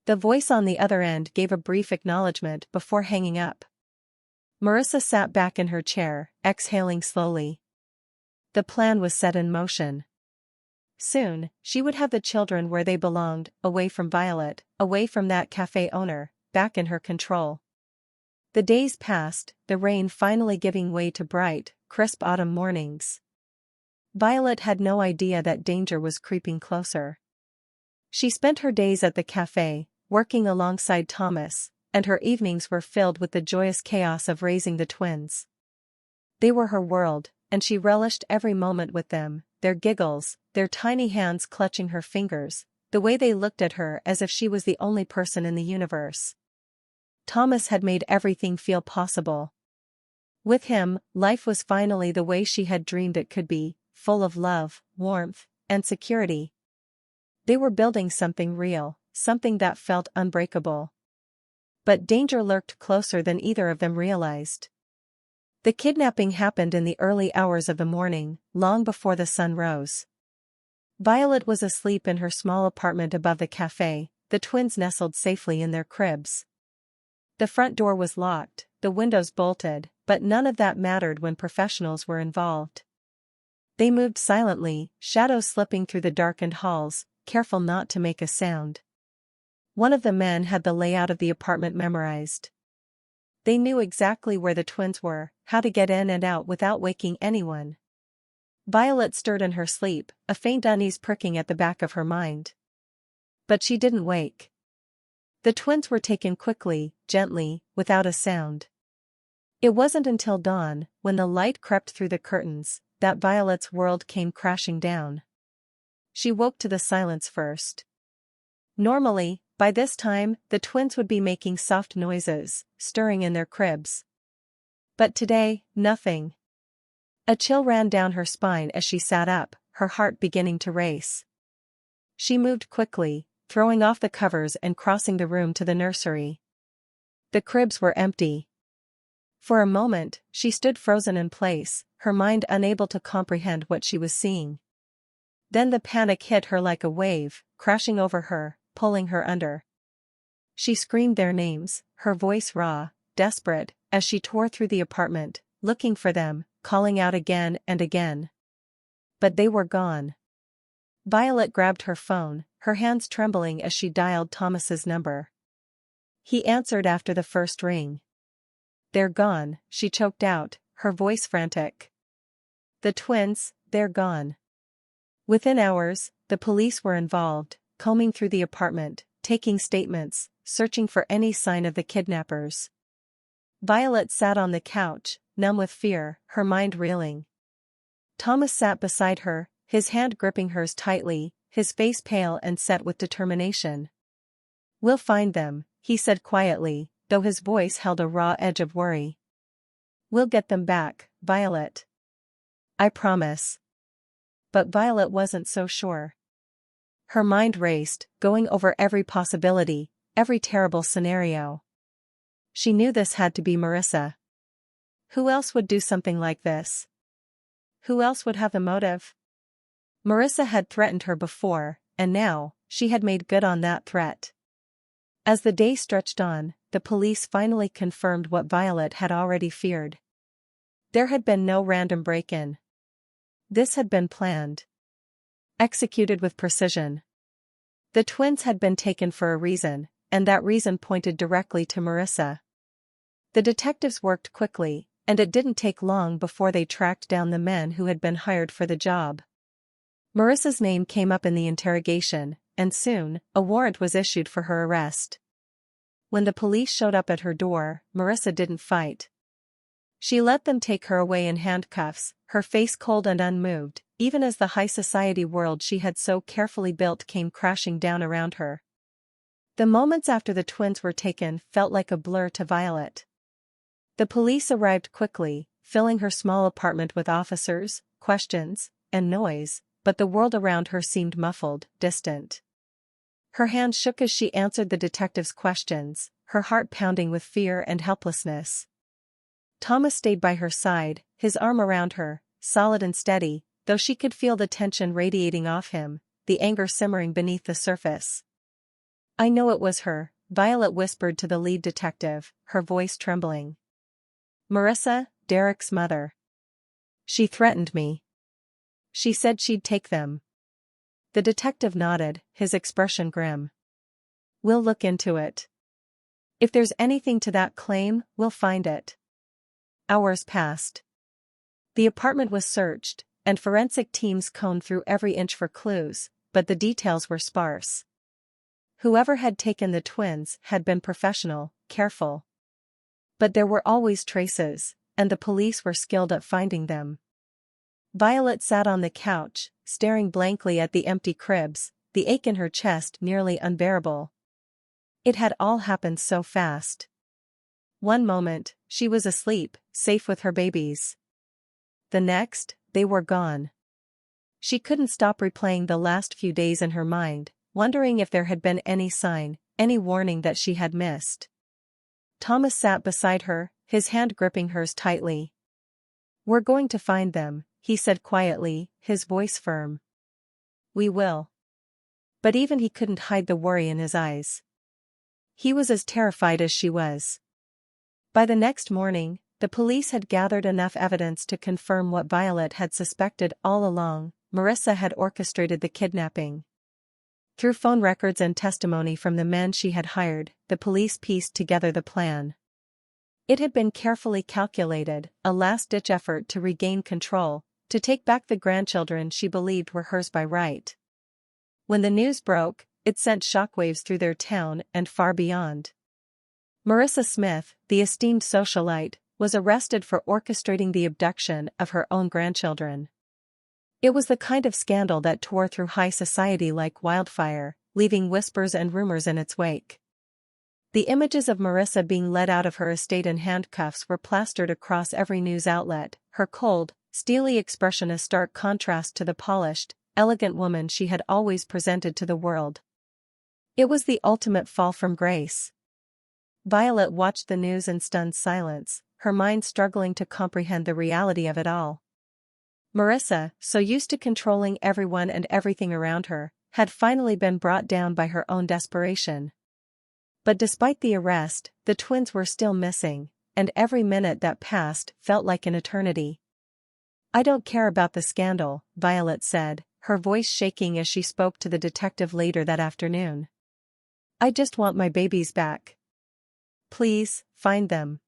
The voice on the other end gave a brief acknowledgement before hanging up. Marissa sat back in her chair, exhaling slowly. The plan was set in motion. Soon, she would have the children where they belonged, away from Violet, away from that cafe owner, back in her control. The days passed, the rain finally giving way to bright, crisp autumn mornings. Violet had no idea that danger was creeping closer. She spent her days at the cafe, working alongside Thomas, and her evenings were filled with the joyous chaos of raising the twins. They were her world, and she relished every moment with them, their giggles, their tiny hands clutching her fingers, the way they looked at her as if she was the only person in the universe. Thomas had made everything feel possible. With him, life was finally the way she had dreamed it could be, full of love, warmth, and security. They were building something real, something that felt unbreakable. But danger lurked closer than either of them realized. The kidnapping happened in the early hours of the morning, long before the sun rose. Violet was asleep in her small apartment above the cafe, the twins nestled safely in their cribs. The front door was locked, the windows bolted, but none of that mattered when professionals were involved. They moved silently, shadows slipping through the darkened halls, careful not to make a sound. One of the men had the layout of the apartment memorized. They knew exactly where the twins were, how to get in and out without waking anyone. Violet stirred in her sleep, a faint unease pricking at the back of her mind. But she didn't wake. The twins were taken quickly, gently, without a sound. It wasn't until dawn, when the light crept through the curtains, that Violet's world came crashing down. She woke to the silence first. Normally, by this time, the twins would be making soft noises, stirring in their cribs. But today, nothing. A chill ran down her spine as she sat up, her heart beginning to race. She moved quickly, throwing off the covers and crossing the room to the nursery. The cribs were empty. For a moment, she stood frozen in place, her mind unable to comprehend what she was seeing. Then the panic hit her like a wave, crashing over her, pulling her under. She screamed their names, her voice raw, desperate, as she tore through the apartment, looking for them, calling out again and again. But they were gone. Violet grabbed her phone, her hands trembling as she dialed Thomas's number. He answered after the first ring. "They're gone," she choked out, her voice frantic. "The twins, they're gone." Within hours, the police were involved, combing through the apartment, taking statements, searching for any sign of the kidnappers. Violet sat on the couch, numb with fear, her mind reeling. Thomas sat beside her, his hand gripping hers tightly, his face pale and set with determination. "We'll find them," he said quietly, though his voice held a raw edge of worry. "We'll get them back, Violet. I promise." But Violet wasn't so sure. Her mind raced, going over every possibility, every terrible scenario. She knew this had to be Marissa. Who else would do something like this? Who else would have the motive? Marissa had threatened her before, and now, she had made good on that threat. As the day stretched on, the police finally confirmed what Violet had already feared. There had been no random break-in. This had been planned. Executed with precision. The twins had been taken for a reason, and that reason pointed directly to Marissa. The detectives worked quickly, and it didn't take long before they tracked down the men who had been hired for the job. Marissa's name came up in the interrogation, and soon, a warrant was issued for her arrest. When the police showed up at her door, Marissa didn't fight. She let them take her away in handcuffs, her face cold and unmoved, even as the high society world she had so carefully built came crashing down around her. The moments after the twins were taken felt like a blur to Violet. The police arrived quickly, filling her small apartment with officers, questions, and noise, but the world around her seemed muffled, distant. Her hand shook as she answered the detective's questions, her heart pounding with fear and helplessness. Thomas stayed by her side, his arm around her, solid and steady, though she could feel the tension radiating off him, the anger simmering beneath the surface. "I know it was her," Violet whispered to the lead detective, her voice trembling. "Marissa, Derek's mother. She threatened me. She said she'd take them." The detective nodded, his expression grim. "We'll look into it. If there's anything to that claim, we'll find it." Hours passed. The apartment was searched, and forensic teams combed through every inch for clues, but the details were sparse. Whoever had taken the twins had been professional, careful. But there were always traces, and the police were skilled at finding them. Violet sat on the couch, staring blankly at the empty cribs, the ache in her chest nearly unbearable. It had all happened so fast. One moment, she was asleep, safe with her babies. The next, they were gone. She couldn't stop replaying the last few days in her mind, wondering if there had been any sign, any warning that she had missed. Thomas sat beside her, his hand gripping hers tightly. "We're going to find them," he said quietly, his voice firm. "We will." But even he couldn't hide the worry in his eyes. He was as terrified as she was. By the next morning, the police had gathered enough evidence to confirm what Violet had suspected all along: Marissa had orchestrated the kidnapping. Through phone records and testimony from the men she had hired, the police pieced together the plan. It had been carefully calculated, a last-ditch effort to regain control, to take back the grandchildren she believed were hers by right. When the news broke, it sent shockwaves through their town and far beyond. Marissa Smith, the esteemed socialite, was arrested for orchestrating the abduction of her own grandchildren. It was the kind of scandal that tore through high society like wildfire, leaving whispers and rumors in its wake. The images of Marissa being led out of her estate in handcuffs were plastered across every news outlet, her cold, steely expression a stark contrast to the polished, elegant woman she had always presented to the world. It was the ultimate fall from grace. Violet watched the news in stunned silence, her mind struggling to comprehend the reality of it all. Marissa, so used to controlling everyone and everything around her, had finally been brought down by her own desperation. But despite the arrest, the twins were still missing, and every minute that passed felt like an eternity. "I don't care about the scandal," Violet said, her voice shaking as she spoke to the detective later that afternoon. "I just want my babies back. Please, find them."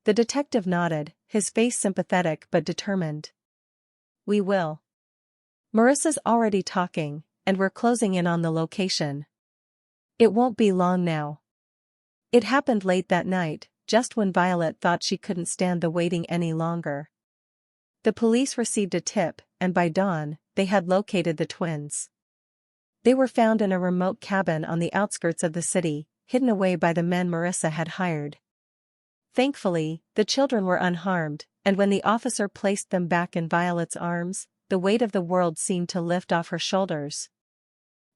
The detective nodded, his face sympathetic but determined. "We will. Marissa's already talking, and we're closing in on the location. It won't be long now." It happened late that night, just when Violet thought she couldn't stand the waiting any longer. The police received a tip, and by dawn, they had located the twins. They were found in a remote cabin on the outskirts of the city, hidden away by the men Marissa had hired. Thankfully, the children were unharmed, and when the officer placed them back in Violet's arms, the weight of the world seemed to lift off her shoulders.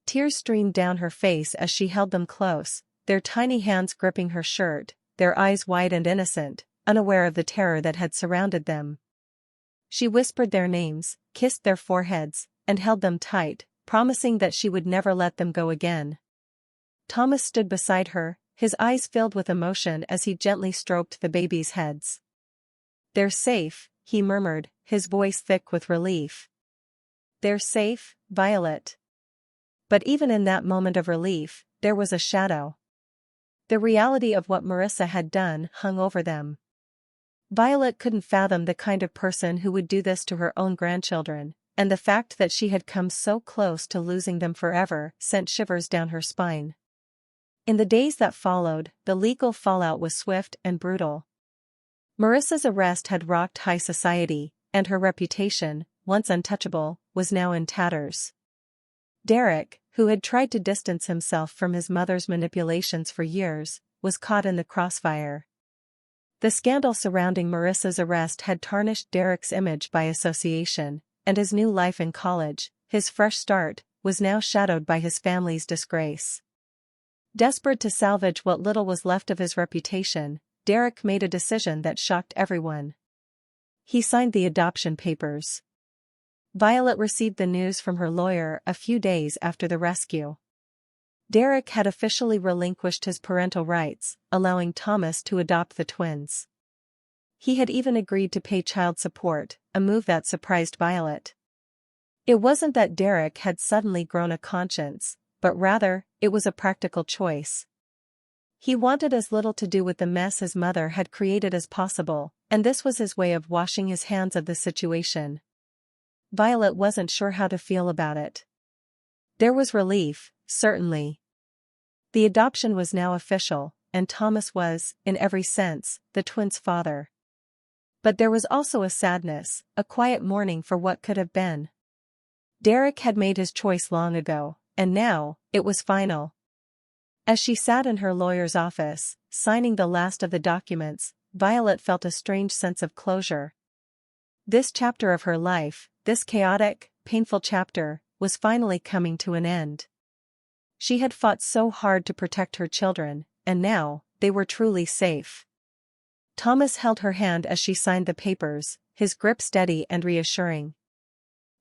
Tears streamed down her face as she held them close, their tiny hands gripping her shirt, their eyes wide and innocent, unaware of the terror that had surrounded them. She whispered their names, kissed their foreheads, and held them tight, promising that she would never let them go again. Thomas stood beside her, his eyes filled with emotion as he gently stroked the babies' heads. "They're safe," he murmured, his voice thick with relief. "They're safe, Violet." But even in that moment of relief, there was a shadow. The reality of what Marissa had done hung over them. Violet couldn't fathom the kind of person who would do this to her own grandchildren, and the fact that she had come so close to losing them forever sent shivers down her spine. In the days that followed, the legal fallout was swift and brutal. Marissa's arrest had rocked high society, and her reputation, once untouchable, was now in tatters. Derek, who had tried to distance himself from his mother's manipulations for years, was caught in the crossfire. The scandal surrounding Marissa's arrest had tarnished Derek's image by association, and his new life in college, his fresh start, was now shadowed by his family's disgrace. Desperate to salvage what little was left of his reputation, Derek made a decision that shocked everyone. He signed the adoption papers. Violet received the news from her lawyer a few days after the rescue. Derek had officially relinquished his parental rights, allowing Thomas to adopt the twins. He had even agreed to pay child support, a move that surprised Violet. It wasn't that Derek had suddenly grown a conscience, but rather, it was a practical choice. He wanted as little to do with the mess his mother had created as possible, and this was his way of washing his hands of the situation. Violet wasn't sure how to feel about it. There was relief, certainly. The adoption was now official, and Thomas was, in every sense, the twins' father. But there was also a sadness, a quiet mourning for what could have been. Derek had made his choice long ago, and now, it was final. As she sat in her lawyer's office, signing the last of the documents, Violet felt a strange sense of closure. This chapter of her life, this chaotic, painful chapter, was finally coming to an end. She had fought so hard to protect her children, and now, they were truly safe. Thomas held her hand as she signed the papers, his grip steady and reassuring.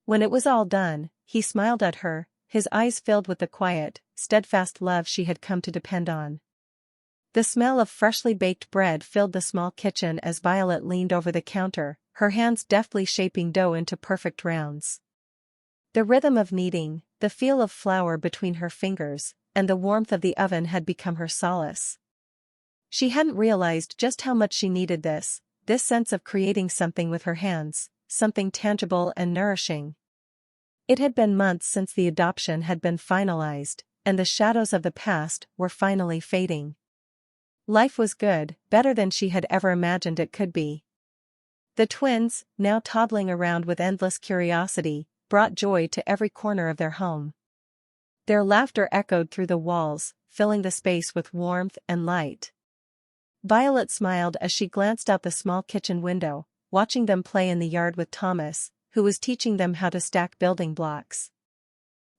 When it was all done, he smiled at her, his eyes filled with the quiet, steadfast love she had come to depend on. The smell of freshly baked bread filled the small kitchen as Violet leaned over the counter, her hands deftly shaping dough into perfect rounds. The rhythm of kneading, the feel of flour between her fingers, and the warmth of the oven had become her solace. She hadn't realized just how much she needed this sense of creating something with her hands, something tangible and nourishing. It had been months since the adoption had been finalized, and the shadows of the past were finally fading. Life was good, better than she had ever imagined it could be. The twins, now toddling around with endless curiosity, brought joy to every corner of their home. Their laughter echoed through the walls, filling the space with warmth and light. Violet smiled as she glanced out the small kitchen window, watching them play in the yard with Thomas, who was teaching them how to stack building blocks.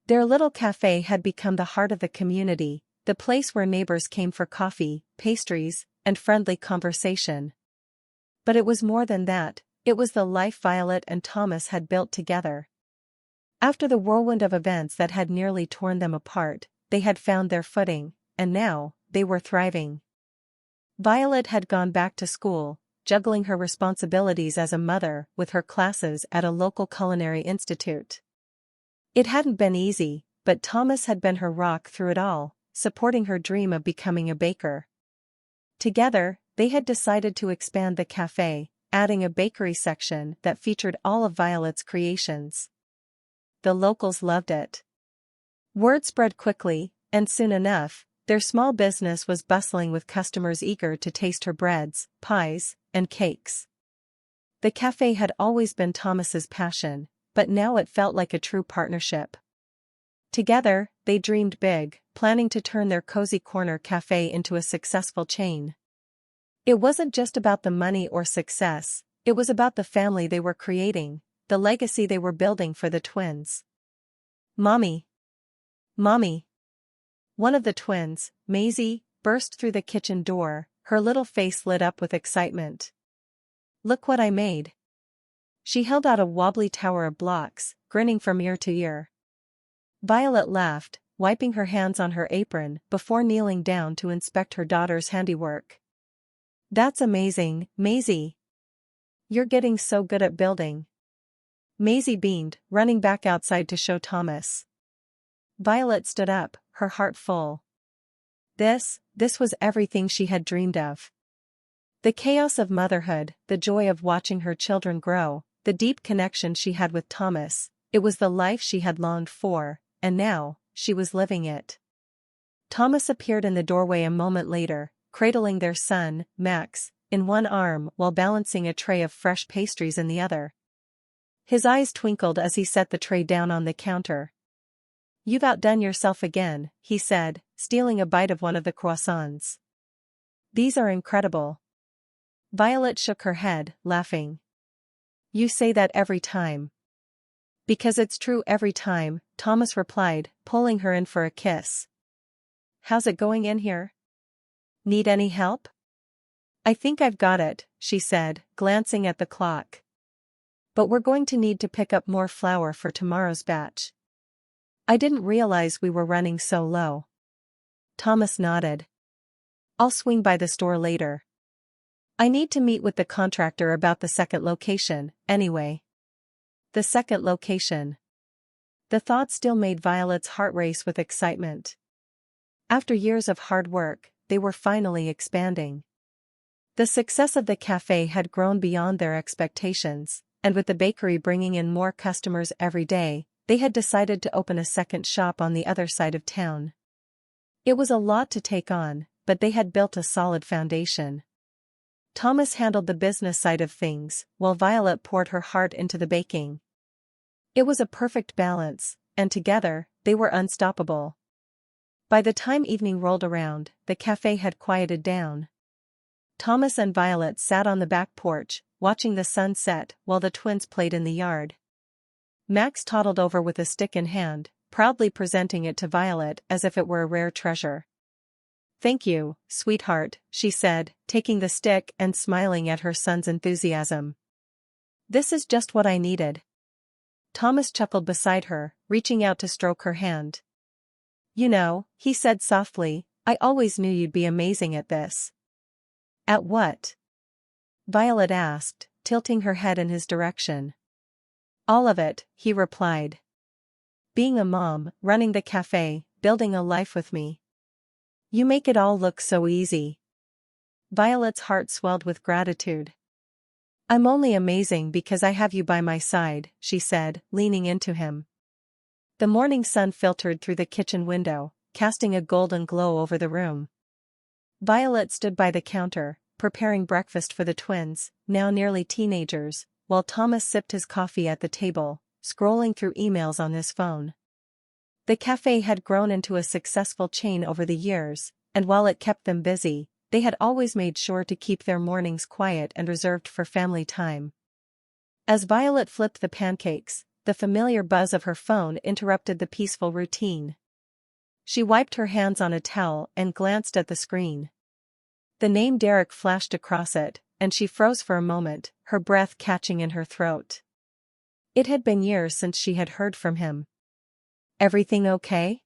Their little cafe had become the heart of the community, the place where neighbors came for coffee, pastries, and friendly conversation. But it was more than that, it was the life Violet and Thomas had built together. After the whirlwind of events that had nearly torn them apart, they had found their footing, and now, they were thriving. Violet had gone back to school, juggling her responsibilities as a mother with her classes at a local culinary institute. It hadn't been easy, but Thomas had been her rock through it all, supporting her dream of becoming a baker. Together, they had decided to expand the cafe, adding a bakery section that featured all of Violet's creations. The locals loved it. Word spread quickly, and soon enough, their small business was bustling with customers eager to taste her breads, pies, and cakes. The cafe had always been Thomas's passion, but now it felt like a true partnership. Together, they dreamed big, planning to turn their cozy corner cafe into a successful chain. It wasn't just about the money or success, it was about the family they were creating, the legacy they were building for the twins. Mommy! Mommy! One of the twins, Maisie, burst through the kitchen door, her little face lit up with excitement. Look what I made. She held out a wobbly tower of blocks, grinning from ear to ear. Violet laughed, wiping her hands on her apron before kneeling down to inspect her daughter's handiwork. That's amazing, Maisie. You're getting so good at building. Maisie beamed, running back outside to show Thomas. Violet stood up, her heart full. This was everything she had dreamed of. The chaos of motherhood, the joy of watching her children grow, the deep connection she had with Thomas, it was the life she had longed for, and now, she was living it. Thomas appeared in the doorway a moment later, cradling their son, Max, in one arm while balancing a tray of fresh pastries in the other. His eyes twinkled as he set the tray down on the counter. You've outdone yourself again, he said, stealing a bite of one of the croissants. These are incredible. Violet shook her head, laughing. You say that every time. Because it's true every time, Thomas replied, pulling her in for a kiss. How's it going in here? Need any help? I think I've got it, she said, glancing at the clock. But we're going to need to pick up more flour for tomorrow's batch. I didn't realize we were running so low. Thomas nodded. I'll swing by the store later. I need to meet with the contractor about the second location, anyway. The second location. The thought still made Violet's heart race with excitement. After years of hard work, they were finally expanding. The success of the cafe had grown beyond their expectations, and with the bakery bringing in more customers every day, they had decided to open a second shop on the other side of town. It was a lot to take on, but they had built a solid foundation. Thomas handled the business side of things, while Violet poured her heart into the baking. It was a perfect balance, and together, they were unstoppable. By the time evening rolled around, the cafe had quieted down. Thomas and Violet sat on the back porch, watching the sun set while the twins played in the yard. Max toddled over with a stick in hand, proudly presenting it to Violet as if it were a rare treasure. Thank you, sweetheart, she said, taking the stick and smiling at her son's enthusiasm. This is just what I needed. Thomas chuckled beside her, reaching out to stroke her hand. You know, he said softly, I always knew you'd be amazing at this. At what? Violet asked, tilting her head in his direction. All of it, he replied. Being a mom, running the cafe, building a life with me. You make it all look so easy. Violet's heart swelled with gratitude. I'm only amazing because I have you by my side, she said, leaning into him. The morning sun filtered through the kitchen window, casting a golden glow over the room. Violet stood by the counter, preparing breakfast for the twins, now nearly teenagers, while Thomas sipped his coffee at the table, scrolling through emails on his phone. The cafe had grown into a successful chain over the years, and while it kept them busy, they had always made sure to keep their mornings quiet and reserved for family time. As Violet flipped the pancakes, the familiar buzz of her phone interrupted the peaceful routine. She wiped her hands on a towel and glanced at the screen. The name Derek flashed across it, and she froze for a moment, her breath catching in her throat. It had been years since she had heard from him. Everything okay?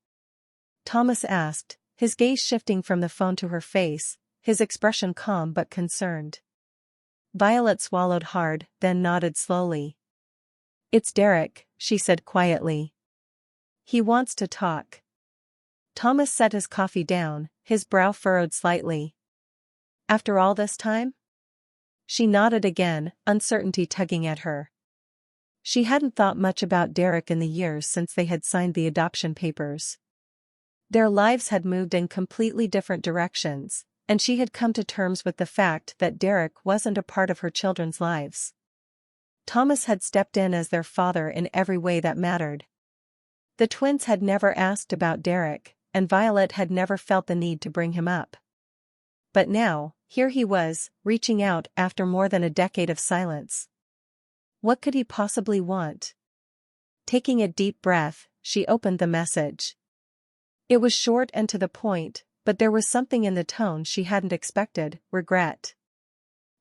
Thomas asked, his gaze shifting from the phone to her face, his expression calm but concerned. Violet swallowed hard, then nodded slowly. "It's Derek," she said quietly. "He wants to talk." Thomas set his coffee down, his brow furrowed slightly. "After all this time?" She nodded again, uncertainty tugging at her. She hadn't thought much about Derek in the years since they had signed the adoption papers. Their lives had moved in completely different directions, and she had come to terms with the fact that Derek wasn't a part of her children's lives. Thomas had stepped in as their father in every way that mattered. The twins had never asked about Derek, and Violet had never felt the need to bring him up. But now, here he was, reaching out after more than a decade of silence. What could he possibly want? Taking a deep breath, she opened the message. It was short and to the point, but there was something in the tone she hadn't expected: regret.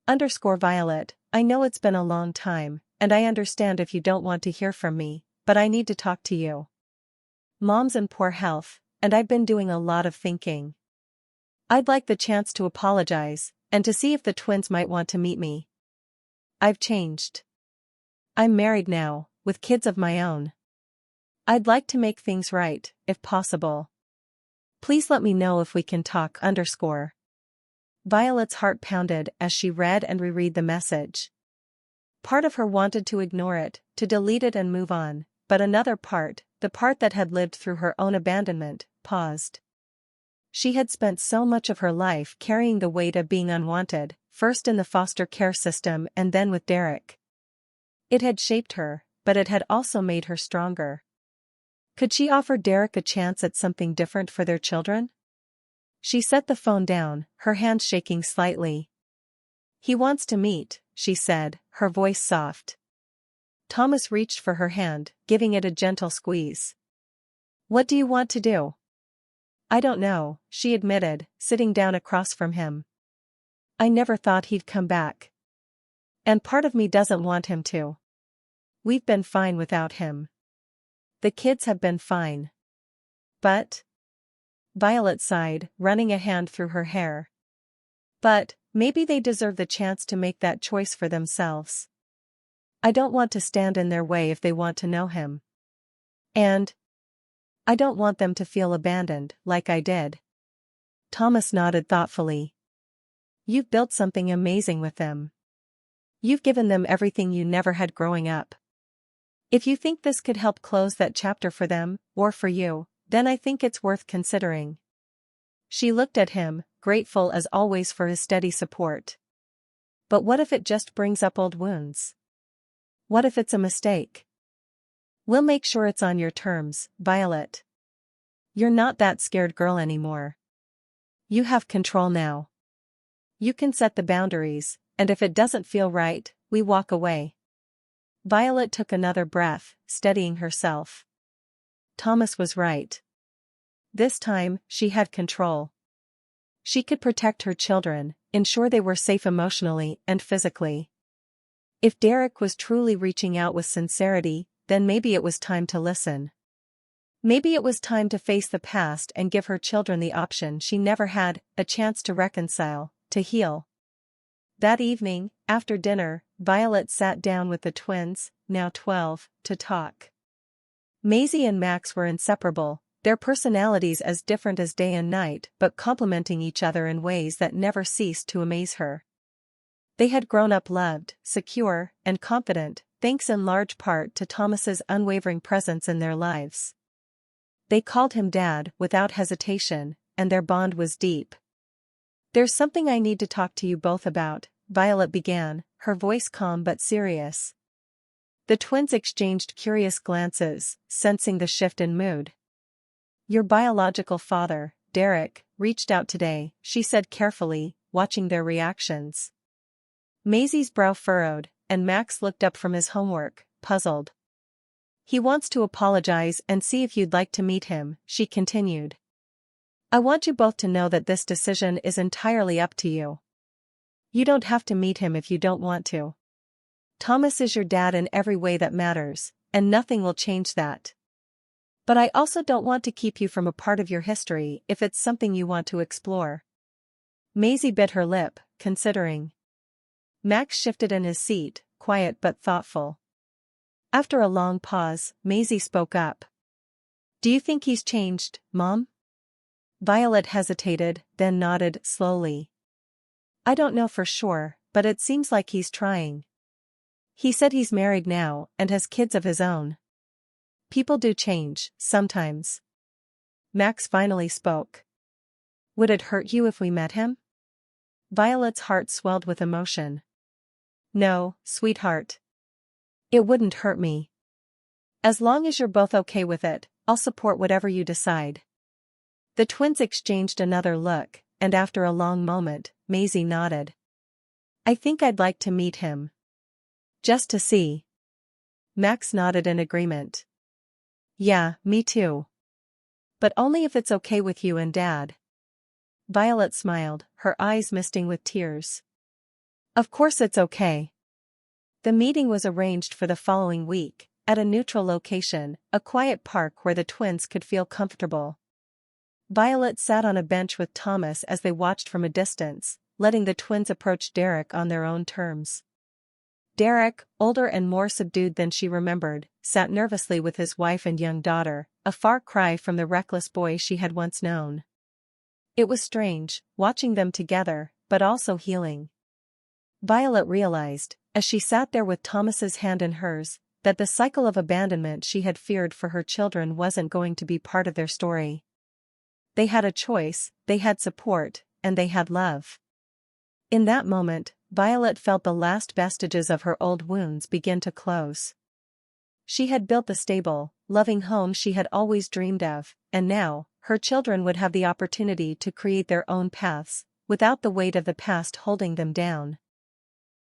_Violet, I know it's been a long time, and I understand if you don't want to hear from me, but I need to talk to you. Mom's in poor health, and I've been doing a lot of thinking. I'd like the chance to apologize, and to see if the twins might want to meet me. I've changed. I'm married now, with kids of my own. I'd like to make things right, if possible. Please let me know if we can talk. Violet's heart pounded as she read and reread the message. Part of her wanted to ignore it, to delete it and move on, but another part, the part that had lived through her own abandonment, paused. She had spent so much of her life carrying the weight of being unwanted, first in the foster care system and then with Derek. It had shaped her, but it had also made her stronger. Could she offer Derek a chance at something different for their children? She set the phone down, her hands shaking slightly. He wants to meet, she said, her voice soft. Thomas reached for her hand, giving it a gentle squeeze. What do you want to do? I don't know, she admitted, sitting down across from him. I never thought he'd come back. And part of me doesn't want him to. We've been fine without him. The kids have been fine. But? Violet sighed, running a hand through her hair. But, maybe they deserve the chance to make that choice for themselves. I don't want to stand in their way if they want to know him. And I don't want them to feel abandoned, like I did. Thomas nodded thoughtfully. You've built something amazing with them. You've given them everything you never had growing up. If you think this could help close that chapter for them, or for you, then I think it's worth considering. She looked at him, grateful as always for his steady support. But what if it just brings up old wounds? What if it's a mistake? We'll make sure it's on your terms, Violet. You're not that scared girl anymore. You have control now. You can set the boundaries, and if it doesn't feel right, we walk away. Violet took another breath, steadying herself. Thomas was right. This time, she had control. She could protect her children, ensure they were safe emotionally and physically. If Derek was truly reaching out with sincerity, then maybe it was time to listen. Maybe it was time to face the past and give her children the option she never had, a chance to reconcile, to heal. That evening, after dinner, Violet sat down with the twins, now 12, to talk. Maisie and Max were inseparable, their personalities as different as day and night but complementing each other in ways that never ceased to amaze her. They had grown up loved, secure, and confident, thanks in large part to Thomas's unwavering presence in their lives. They called him Dad without hesitation, and their bond was deep. There's something I need to talk to you both about, Violet began, her voice calm but serious. The twins exchanged curious glances, sensing the shift in mood. Your biological father, Derek, reached out today, she said carefully, watching their reactions. Maisie's brow furrowed, and Max looked up from his homework, puzzled. He wants to apologize and see if you'd like to meet him, she continued. I want you both to know that this decision is entirely up to you. You don't have to meet him if you don't want to. Thomas is your dad in every way that matters, and nothing will change that. But I also don't want to keep you from a part of your history if it's something you want to explore. Maisie bit her lip, considering. Max shifted in his seat, quiet but thoughtful. After a long pause, Maisie spoke up. Do you think he's changed, Mom? Violet hesitated, then nodded slowly. I don't know for sure, but it seems like he's trying. He said he's married now and has kids of his own. People do change, sometimes. Max finally spoke. Would it hurt you if we met him? Violet's heart swelled with emotion. No, sweetheart. It wouldn't hurt me. As long as you're both okay with it, I'll support whatever you decide. The twins exchanged another look, and after a long moment, Maisie nodded. I think I'd like to meet him. Just to see. Max nodded in agreement. Yeah, me too. But only if it's okay with you and Dad. Violet smiled, her eyes misting with tears. Of course it's okay. The meeting was arranged for the following week, at a neutral location, a quiet park where the twins could feel comfortable. Violet sat on a bench with Thomas as they watched from a distance, letting the twins approach Derek on their own terms. Derek, older and more subdued than she remembered, sat nervously with his wife and young daughter, a far cry from the reckless boy she had once known. It was strange, watching them together, but also healing. Violet realized, as she sat there with Thomas's hand in hers, that the cycle of abandonment she had feared for her children wasn't going to be part of their story. They had a choice, they had support, and they had love. In that moment, Violet felt the last vestiges of her old wounds begin to close. She had built the stable, loving home she had always dreamed of, and now, her children would have the opportunity to create their own paths, without the weight of the past holding them down.